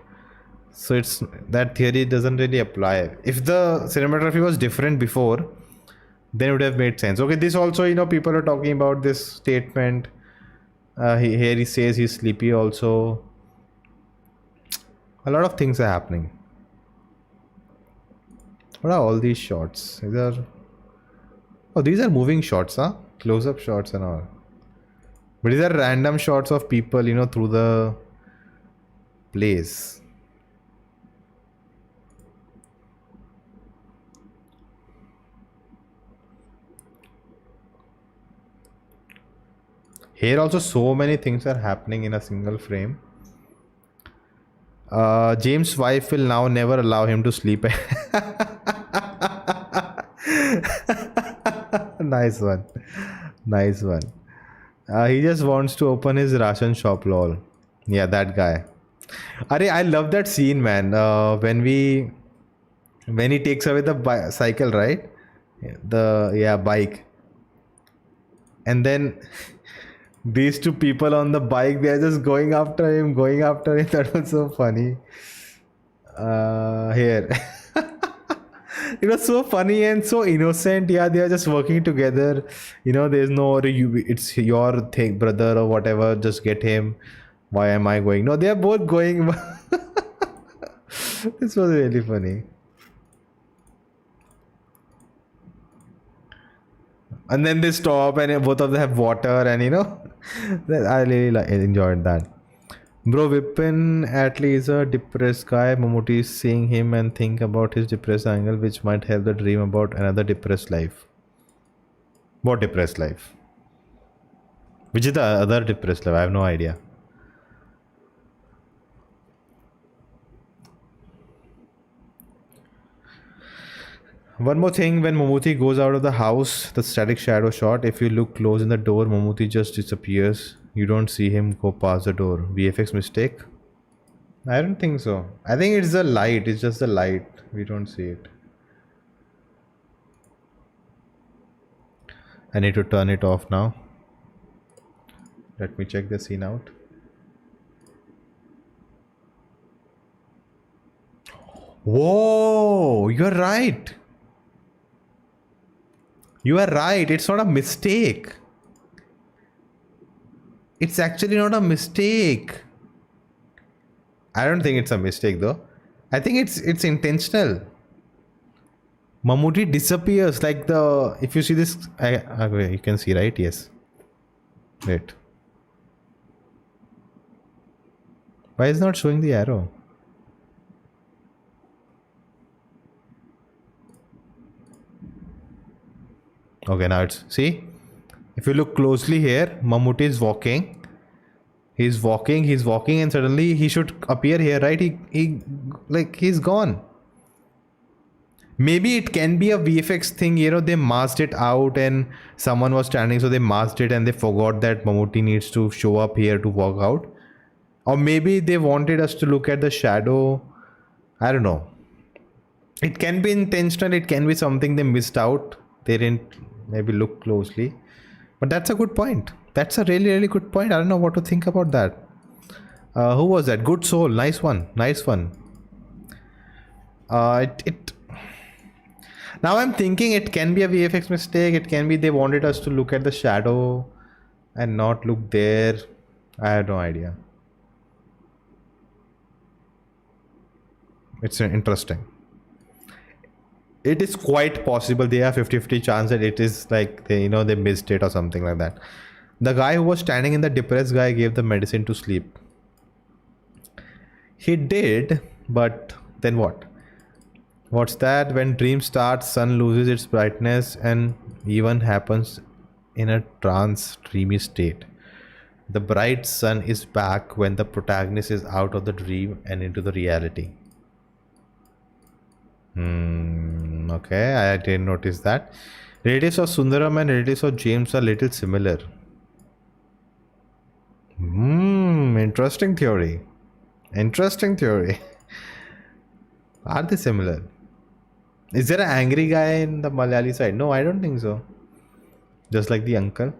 So it's that theory doesn't really apply. If the cinematography was different before, then it would have made sense. Okay, this also, people are talking about this statement. Here he says he's sleepy also. A lot of things are happening. What are all these shots? These are moving shots, huh? Close-up shots and all. But these are random shots of people, through the place. Here also so many things are happening in a single frame. James' wife will now never allow him to sleep. Nice one. Nice one. He just wants to open his ration shop, lol. Yeah, that guy. I love that scene, man. When he takes away the cycle, right? The bike, and then these two people on the bike, they are just going after him, going after him. That was so funny. Here. It was so funny and so innocent. Yeah, they are just working together. There's no, it's your thing, brother, or whatever. Just get him. Why am I going? No, they are both going. This was really funny. And then they stop and both of them have water, and I really enjoyed that. Bro, Vipin Atlee is a depressed guy. Mammootty is seeing him and think about his depressed angle, which might help the dream about another depressed life. What depressed life? Which is the other depressed life? I have no idea. One more thing, when Mammootty goes out of the house, the static shadow shot, if you look close in the door, Mammootty just disappears. You don't see him go past the door. VFX mistake? I don't think so. I think it's the light. It's just the light. We don't see it. I need to turn it off now. Let me check the scene out. Whoa! You're right. You are right. It's not a mistake. It's actually not a mistake. I don't think it's a mistake though. I think it's intentional. Mammootty disappears like if you see this, you can see, right? Yes. Wait. Why is it not showing the arrow? Okay, now it's, see? If you look closely here, Mammootty is walking. He's walking, and suddenly he should appear here, right? He's gone. Maybe it can be a VFX thing, they masked it out and someone was standing, so they masked it and they forgot that Mammootty needs to show up here to walk out. Or maybe they wanted us to look at the shadow. I don't know. It can be intentional, it can be something they missed out. They didn't maybe look closely. But that's a good point. That's a really, really good point. I don't know what to think about that. Who was that? Good Soul. Nice one. Nice one. Now I'm thinking it can be a VFX mistake. It can be they wanted us to look at the shadow and not look there. I have no idea. It's interesting. It is quite possible they have 50-50 chance that it is like they missed it or something like that. The guy who was standing in the depressed guy gave the medicine to sleep. He did, but then what? What's that? When dream starts, sun loses its brightness and even happens in a trance dreamy state. The bright sun is back when the protagonist is out of the dream and into the reality. Okay, I didn't notice that. Relatives of Sundaram and relatives of James are little similar. Interesting theory. Interesting theory. Are they similar? Is there an angry guy in the Malayali side? No, I don't think so. Just like the uncle.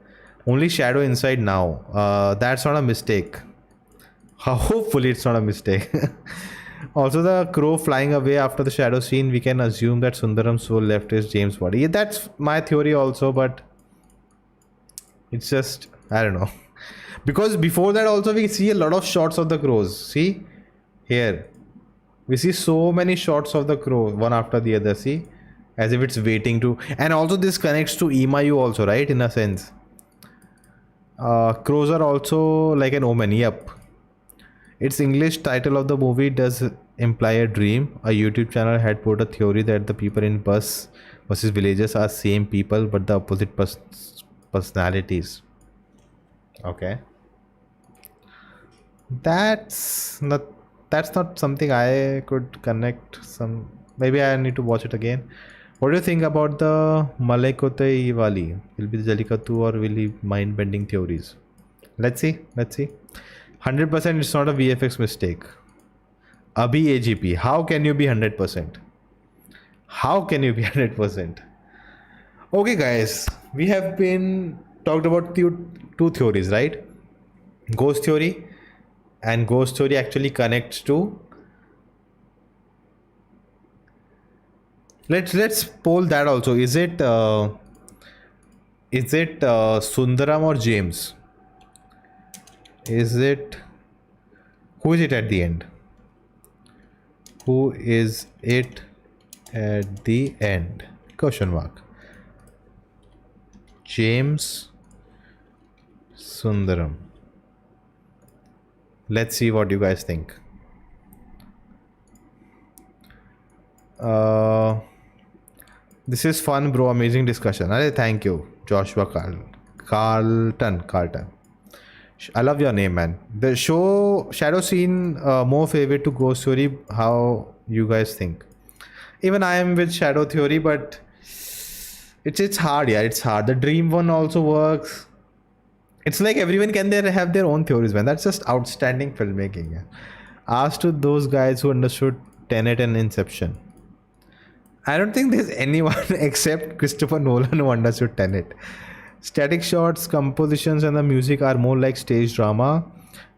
Only shadow inside now. That's not a mistake. Hopefully it's not a mistake. Also, the crow flying away after the shadow scene, we can assume that Sundaram's soul left his James' body. Yeah, that's my theory also, but it's just, I don't know. Because before that also we see a lot of shots of the crows. See? Here. We see so many shots of the crow, one after the other, see? As if it's waiting to... And also this connects to Imayu also, right? In a sense. Crows are also like an omen, yep. Its English title of the movie does imply a dream. A YouTube channel had put a theory that the people in bus versus villages are same people but the opposite personalities. Okay. That's that's not something I could connect. Maybe I need to watch it again. What do you think about the Malaikotai Wali? Will be the Jalikatu or will he mind bending theories? Let's see. 100% it's not a VFX mistake. Abhi AGP. How can you be 100%? How can you be 100%? Okay, guys. We have been talked about two theories, right? Ghost theory, and ghost theory actually connects to. Let's poll that also. Is it Sundaram or James? Who is it at the end? Who is it at the end? Question mark. James, Sundaram. Let's see what you guys think. This is fun, bro. Amazing discussion. Thank you, Joshua Carlton. I love your name, man. The shadow scene more favorite to ghost theory. How you guys think? Even I am with shadow theory, but it's hard. Yeah, it's hard. The dream one also works. It's like everyone can have their own theories, man. That's just outstanding filmmaking. Yeah. Ask to those guys who understood Tenet and Inception. I don't think there's anyone except Christopher Nolan who understood Tenet. Static shots, compositions, and the music are more like stage drama.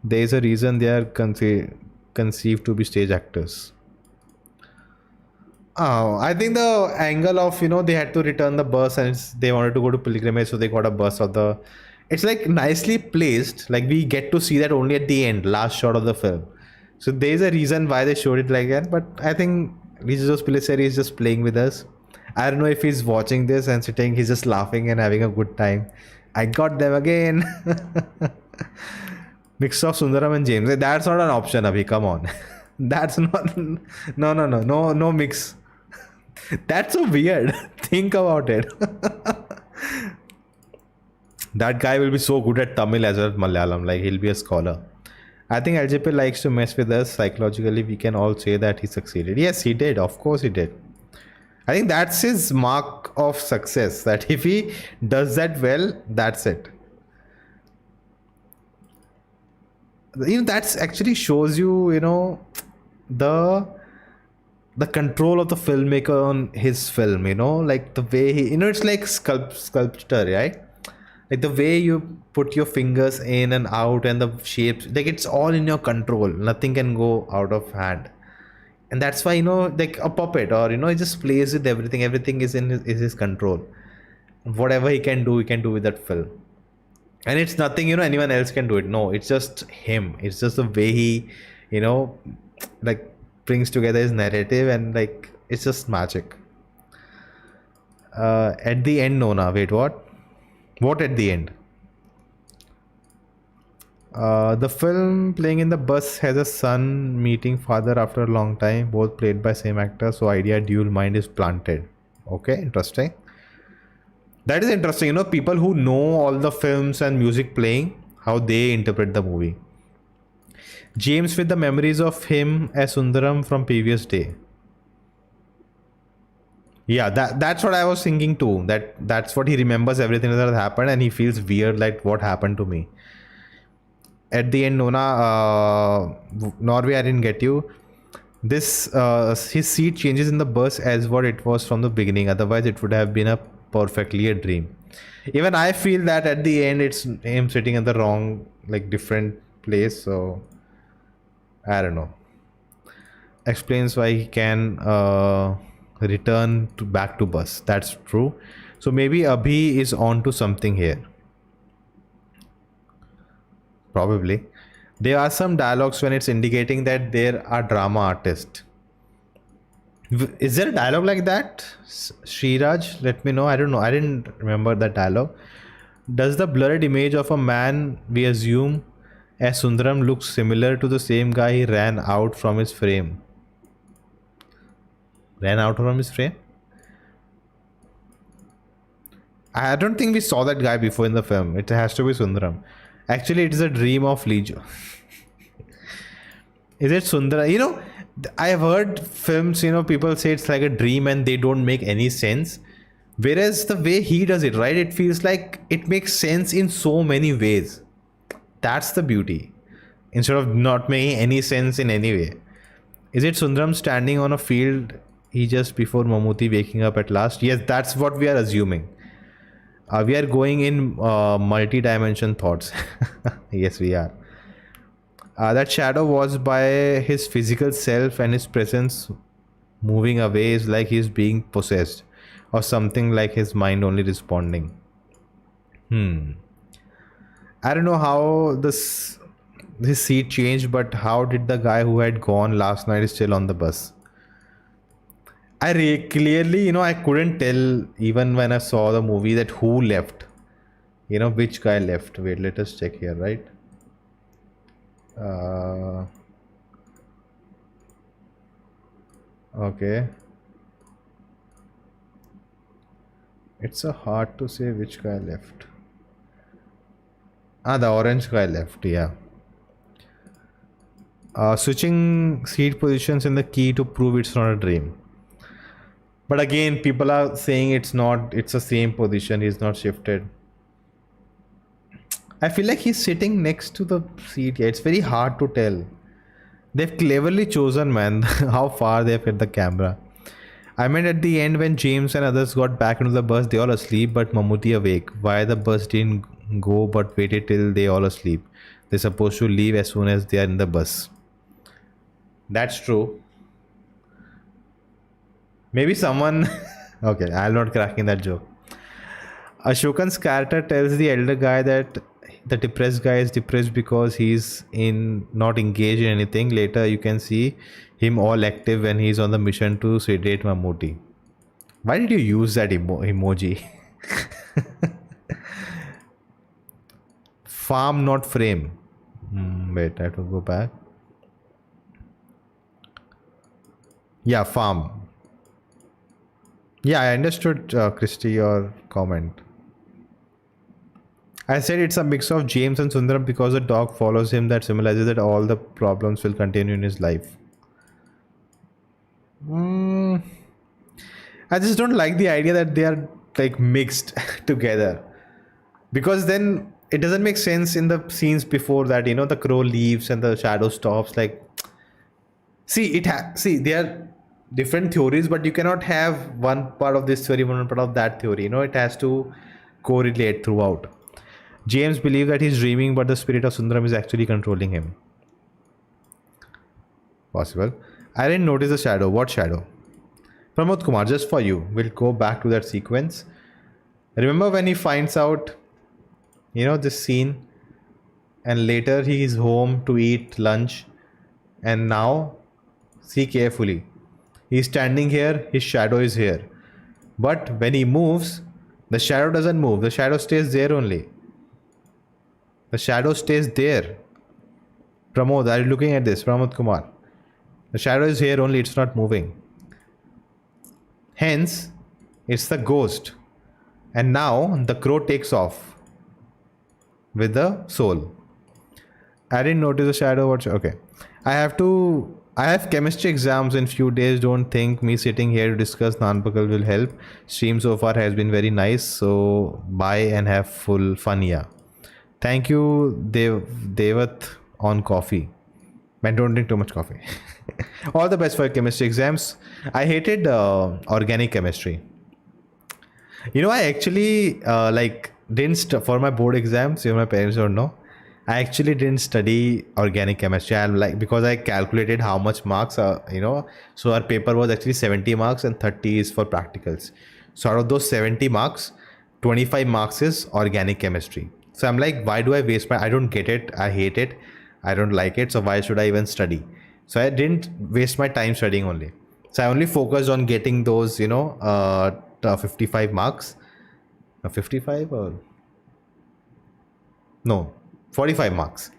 There's a reason they are conceived to be stage actors. Oh, I think the angle of, they had to return the bus and they wanted to go to pilgrimage, so they got a bus of the. It's like nicely placed. Like we get to see that only at the end, last shot of the film. So there's a reason why they showed it like that. But I think Lijo Jose Pellissery is just playing with us. I don't know if he's watching this and he's just laughing and having a good time. I got them again. Mix of Sundaram and James. That's not an option, Abhi. Come on. That's not. No mix. That's so weird. Think about it. That guy will be so good at Tamil as well as Malayalam. Like he'll be a scholar. I think LJP likes to mess with us psychologically. We can all say that he succeeded. Yes, he did. Of course he did. I think that's his mark of success. That if he does that well, that's it. That's actually shows you, the control of the filmmaker on his film. Like the way he, it's like sculpture, right? Like the way you put your fingers in and out and the shapes, like it's all in your control. Nothing can go out of hand. And that's why, like a puppet or, he just plays with everything. Everything is in his control. Whatever he can do with that film. And it's nothing, anyone else can do it. No, it's just him. It's just the way he, like brings together his narrative and like, it's just magic. At the end, Nona, wait, what? What at the end? The film playing in the bus has a son meeting father after a long time, both played by same actor, so idea dual mind is planted. Okay, interesting. That is interesting, people who know all the films and music playing, how they interpret the movie. James with the memories of him as Sundaram from previous day. Yeah, that's what I was thinking too. That's what he remembers, everything that happened, and he feels weird, like what happened to me. At the end, Nona, Norway, I didn't get you. This his seat changes in the bus as what it was from the beginning. Otherwise, it would have been a perfectly a dream. Even I feel that at the end, it's him sitting in the wrong, like different place. So I don't know. Explains why he can return back to bus. That's true. So maybe Abhi is on to something here. Probably. There are some dialogues when it's indicating that there are drama artists. Is there a dialogue like that? Sriraj, let me know. I don't know. I didn't remember that dialogue. Does the blurred image of a man we assume as Sundaram looks similar to the same guy he ran out from his frame? Ran out from his frame? I don't think we saw that guy before in the film. It has to be Sundaram. Actually, it is a dream of Lijo. Is it Sundara? I've heard films, people say it's like a dream and they don't make any sense. Whereas the way he does it, right, it feels like it makes sense in so many ways. That's the beauty. Instead of not making any sense in any way. Is it Sundaram standing on a field he just before Mammootty waking up at last? Yes, that's what we are assuming. We are going in multi-dimension thoughts. Yes, we are. That shadow was by his physical self, and his presence moving away is like he's being possessed, or something like his mind only responding. I don't know how this seat changed, but how did the guy who had gone last night is still on the bus? Clearly, I couldn't tell even when I saw the movie that who left. Which guy left. Wait, let us check here, right? Okay. It's so hard to say which guy left. The orange guy left, yeah. Switching seat positions in the key to prove it's not a dream. But again, people are saying it's the same position, he's not shifted. I feel like he's sitting next to the seat. Yeah, it's very hard to tell. They've cleverly chosen, man, how far they've hit the camera. I mean, at the end when James and others got back into the bus, they all asleep, but Mammootty awake. Why the bus didn't go but waited till they all asleep? They're supposed to leave as soon as they are in the bus. That's true. Maybe someone... Okay, I'm not cracking that joke. Ashokan's character tells the elder guy that the depressed guy is depressed because he's not engaged in anything. Later, you can see him all active when he's on the mission to sedate Mammootty. Why did you use that emoji? Farm, not frame. Wait, I have to go back. Yeah, farm. Yeah, I understood, Christy, your comment. I said it's a mix of James and Sundaram because the dog follows him, that symbolizes that all the problems will continue in his life. I just don't like the idea that they are like mixed together, because then it doesn't make sense in the scenes before that. The crow leaves and the shadow stops. Like, see, they are different theories, but you cannot have one part of this theory, one part of that theory. It has to correlate throughout. James believes that he's dreaming, but the spirit of Sundaram is actually controlling him. Possible. I didn't notice the shadow. What shadow? Pramod Kumar, just for you. We'll go back to that sequence. Remember when he finds out, this scene, and later he is home to eat lunch, and now, see carefully. He's standing here, his shadow is here. But when he moves, the shadow doesn't move. The shadow stays there only. The shadow stays there. Pramod, are you looking at this? Pramod Kumar. The shadow is here only, it's not moving. Hence, it's the ghost. And now, the crow takes off with the soul. I didn't notice the shadow. Okay. I have chemistry exams in few days. Don't think me sitting here to discuss Nanpakal will help. Stream so far has been very nice. So, bye and have full fun. Yeah. Thank you, Devat, on coffee. Man, don't drink too much coffee. All the best for your chemistry exams. I hated organic chemistry. I actually didn't for my board exams. My parents don't know. I actually didn't study organic chemistry. Because I calculated how much marks So our paper was actually 70 marks and 30 is for practicals. So out of those 70 marks, 25 marks is organic chemistry. So I'm like, why do I waste I don't get it. I hate it. I don't like it. So why should I even study? So I didn't waste my time studying only. So I only focused on getting those, 55 marks. 55 or? No, 45 marks.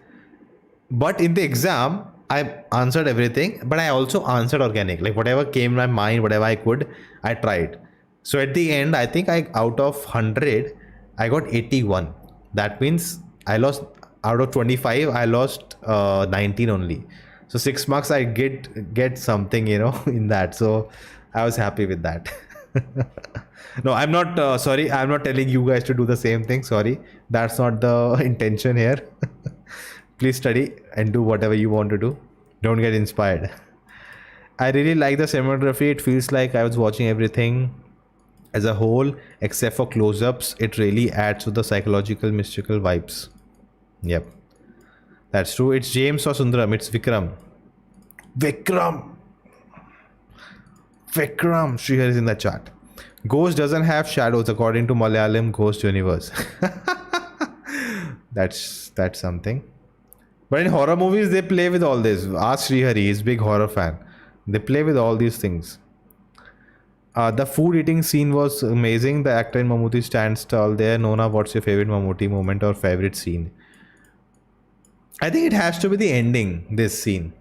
But in the exam, I answered everything. But I also answered organic. Like whatever came in my mind, whatever I could, I tried. So at the end, I think out of 100, I got 81. That means I lost out of 25, I lost 19 only. So 6 marks I get something, in that. So I was happy with that. No, I'm not sorry. I'm not telling you guys to do the same thing. Sorry, that's not the intention here. Please study and do whatever you want to do. Don't get inspired. I really like the cinematography. It feels like I was watching everything as a whole, except for close-ups. It really adds to the psychological, mystical vibes. Yep, that's true. It's James or Sundaram. It's Vikram. Vikram. Vikram. Srihar is in the chat. Ghost doesn't have shadows according to Malayalam Ghost Universe. That's something. But in horror movies, they play with all this. Ask Srihari, he's a big horror fan. They play with all these things. The food eating scene was amazing. The actor in Mammootty stands tall there. Nona, what's your favorite Mammootty moment or favorite scene? I think it has to be the ending, this scene.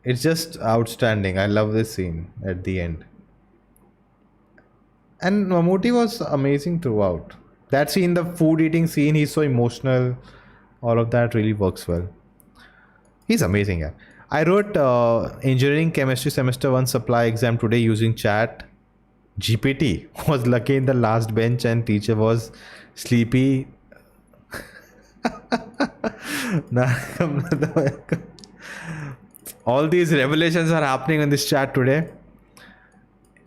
It's just outstanding. I love this scene at the end. And Mammootty was amazing throughout. That scene, the food eating scene, he's so emotional. All of that really works well. He's amazing, yeah. I wrote engineering chemistry semester 1 supply exam today using chat. GPT was lucky in the last bench and teacher was sleepy. All these revelations are happening in this chat today.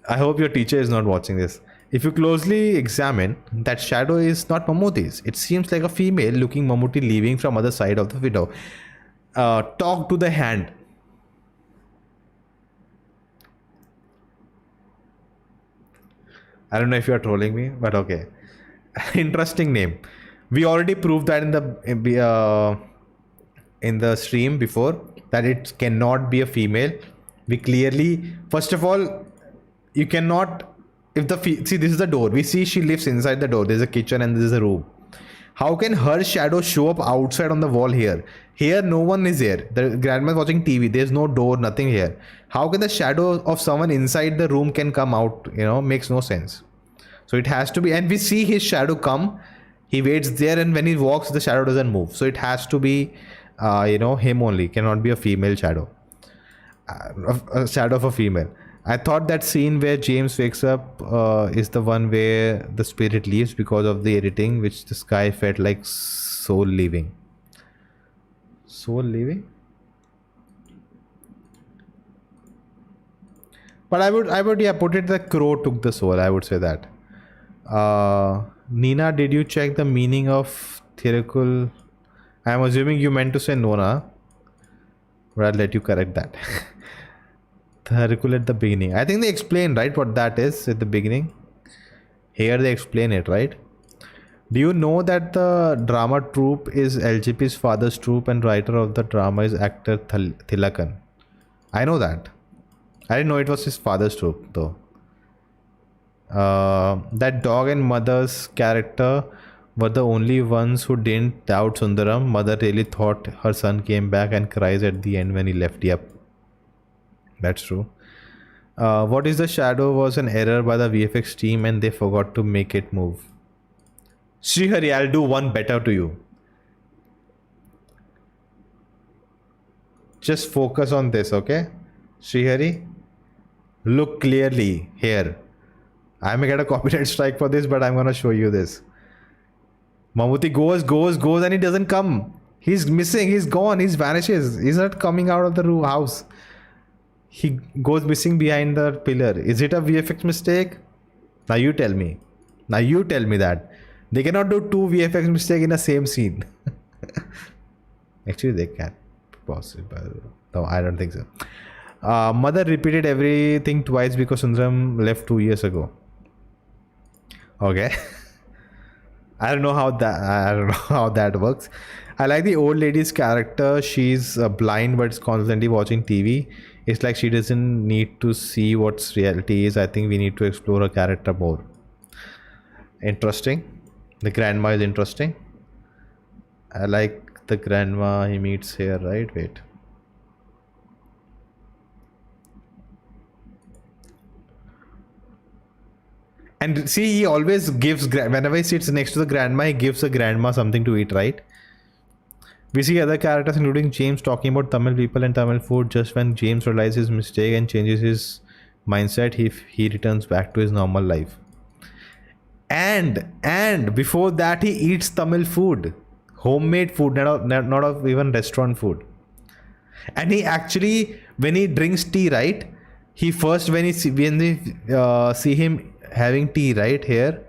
I hope your teacher is not watching this. If you closely examine, that shadow is not Mammootty's. It seems like a female looking Mammootty leaving from other side of the window. Talk to the hand. I don't know if you are trolling me, but okay. Interesting name. We already proved that in the stream before that it cannot be a female. We clearly, first of all, you cannot. If see, this is the door. We see she lives inside the door. There's a kitchen and there's a room. How can her shadow show up outside on the wall here? Here, no one is here. The grandma is watching TV. There's no door, nothing here. How can the shadow of someone inside the room can come out? Makes no sense. So it has to be, and we see his shadow come. He waits there, and when he walks, the shadow doesn't move. So it has to be, him only. Cannot be a female shadow. A shadow of a female. I thought that scene where James wakes up is the one where the spirit leaves because of the editing, which the sky felt like soul leaving. Soul leaving? But I would put it the crow took the soul. I would say that. Nina, did you check the meaning of theoretical? I'm assuming you meant to say Nona, but I'll let you correct that. Theoretical at the beginning. I think they explain, right, what that is at the beginning. Here they explain it, right? Do you know that the drama troupe is LGP's father's troupe and writer of the drama is actor Thilakan? I know that. I didn't know it was his father's troupe though. That dog and mother's character were the only ones who didn't doubt Sundaram. Mother really thought her son came back and cries at the end when he left. Yep. That's true. What is the shadow was an error by the VFX team and they forgot to make it move. Srihari, I'll do one better to you. Just focus on this, okay? Srihari, look clearly here. I may get a copyright strike for this, but I'm gonna show you this. Mammootty goes and he doesn't come. He's missing, he's gone, he vanishes. He's not coming out of the house. He goes missing behind the pillar. Is it a VFX mistake? Now you tell me. Now you tell me that. They cannot do two VFX mistakes in the same scene. Actually, they can. Possible. No, I don't think so. Mother repeated everything twice because Sundaram left 2 years ago. Okay. I don't know how that works. I like the old lady's character. She's blind but is constantly watching TV. It's like she doesn't need to see what's reality is. I think we need to explore her character more. Interesting. The grandma is interesting. I like the grandma he meets here, right? Wait. And see, he always gives, whenever he sits next to the grandma, he gives the grandma something to eat, right? We see other characters including James talking about Tamil people and Tamil food. Just when James realizes his mistake and changes his mindset, he returns back to his normal life. And before that he eats Tamil food, homemade food, not of even restaurant food. And he actually, when he drinks tea, right, he first, when we see him having tea right here,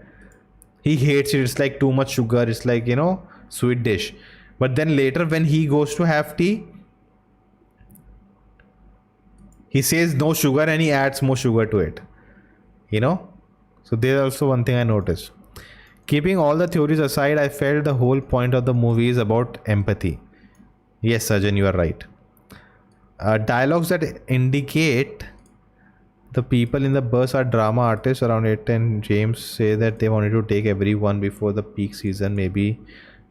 he hates it. It's like too much sugar, it's like, you know, sweet dish. But then later when he goes to have tea, he says no sugar and he adds more sugar to it, you know. So there's also one thing I noticed. Keeping all the theories aside, I felt the whole point of the movie is about empathy. Yes, Sajjan, you are right. Dialogues that indicate the people in the bus are drama artists around it, and James say that they wanted to take everyone before the peak season, maybe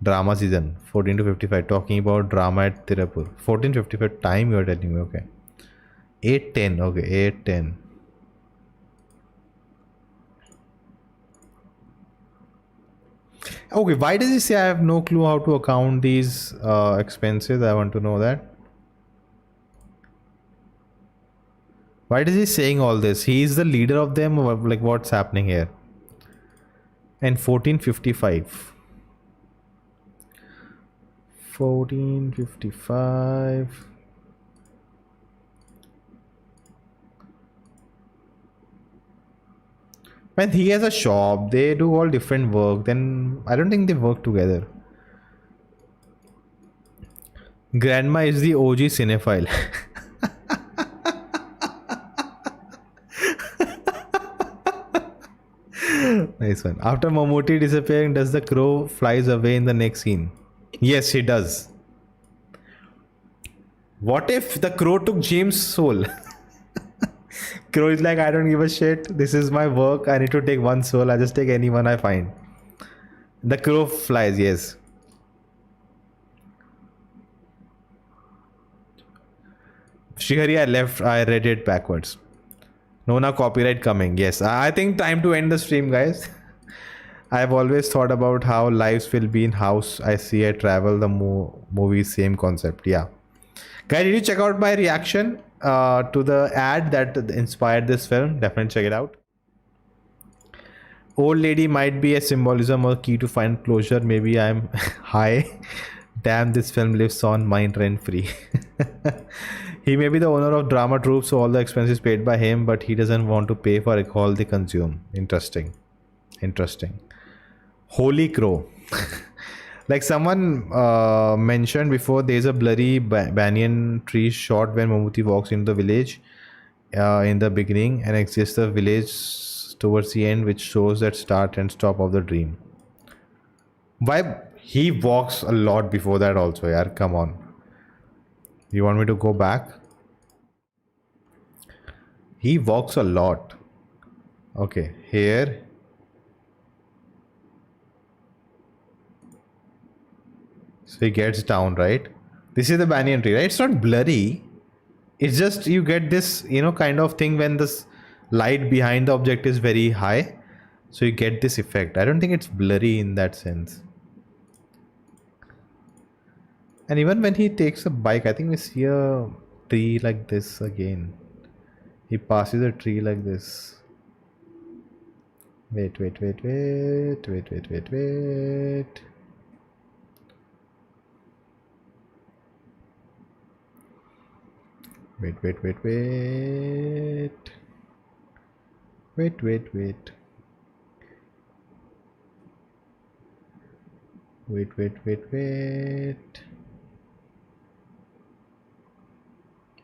drama season 14 to 55, talking about drama at Tirupur. 14:55 time you are telling me, okay. 8:10, okay, 8:10. Okay, why does he say I have no clue how to account these expenses? I want to know that. Why is he saying all this? He is the leader of them, or like what's happening here? And 14:55. 14:55. When he has a shop, they do all different work. Then I don't think they work together. Grandma is the OG cinephile. Nice one. After Mammootty disappearing, does the crow flies away in the next scene? Yes, he does. What if the crow took James' soul? Crow is like, I don't give a shit. This is my work. I need to take one soul. I just take anyone I find. The crow flies, yes. Shrihari, I read it backwards. Nona copyright coming. Yes, I think time to end the stream, guys. I've always thought about how lives will be in house I see I travel the movie, same concept. Yeah. Guys, did you check out my reaction to the ad that inspired this film? Definitely check it out. Old lady might be a symbolism or key to find closure. Maybe I'm high. Damn, this film lives on mind rent free. He may be the owner of drama troupe, so all the expenses paid by him, but he doesn't want to pay for alcohol they consume. Interesting. Interesting. Holy crow. Like someone mentioned before, there's a blurry banyan tree shot when Mammootty walks into the village in the beginning and exits the village towards the end, which shows that start and stop of the dream. Why he walks a lot before that also, yaar, come on. You want me to go back? He walks a lot. Okay, here. So he gets down, right? This is the banyan tree, right? It's not blurry. It's just you get this, you know, kind of thing when this light behind the object is very high. So you get this effect. I don't think it's blurry in that sense. And even when he takes a bike, I think we see a tree like this again. He passes a tree like this. Wait. Wait. Wait.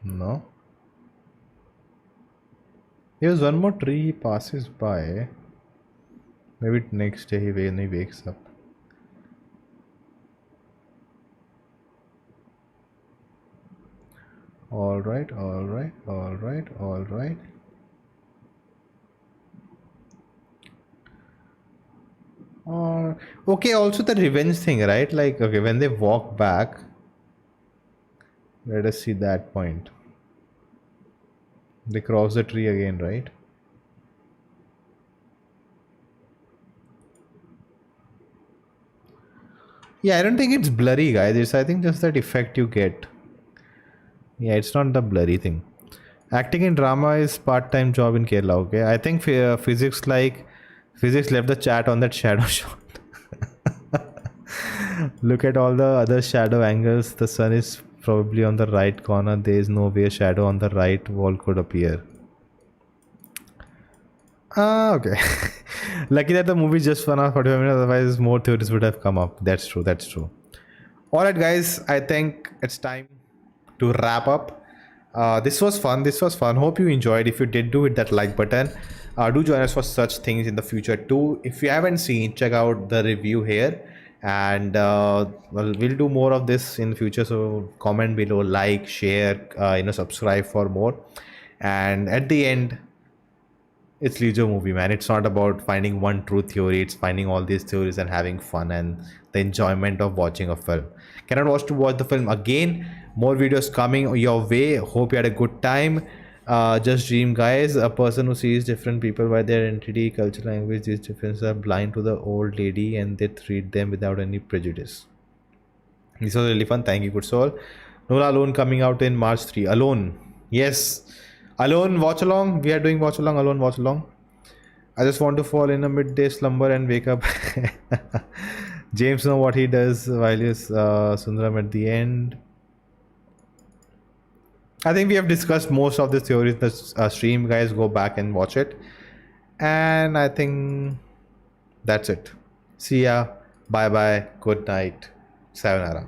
No. There's one more tree he passes by. Maybe next day when he wakes up. Alright. Okay, also the revenge thing, right? Like, okay, when they walk back, let us see that point. They cross the tree again, right? Yeah, I don't think it's blurry, guys. It's, I think, just that effect you get. Yeah, it's not the blurry thing. Acting in drama is part-time job in Kerala. Okay, I think physics left the chat on that shadow shot. Look at all the other shadow angles. The sun is probably on the right corner. There is no way a shadow on the right wall could appear. Ah, okay. Lucky that the movie is just 1 hour 45 minutes. Otherwise, more theories would have come up. That's true. That's true. All right, guys. I think it's time to wrap up. This was fun. This was fun. Hope you enjoyed. If you did, do hit that like button. Do join us for such things in the future too. If you haven't seen, check out the review here, and well, we'll do more of this in the future. So comment below, like, share, subscribe for more. And at the end, it's Lijo movie, man. It's not about finding one true theory. It's finding all these theories and having fun and the enjoyment of watching a film. Cannot watch the film again. More videos coming your way. Hope you had a good time. Just dream, guys. A person who sees different people by their identity, culture, language, these differences are blind to the old lady and they treat them without any prejudice. This was really fun. Thank you, good soul. Nona Alone coming out in March 3. Alone. Yes. Alone watch along. We are doing watch along. Alone watch along. I just want to fall in a midday slumber and wake up. James know what he does while he's Sundaram at the end. I think we have discussed most of the theories in the stream. Guys, go back and watch it. And I think that's it. See ya. Bye bye. Good night. Sayonara.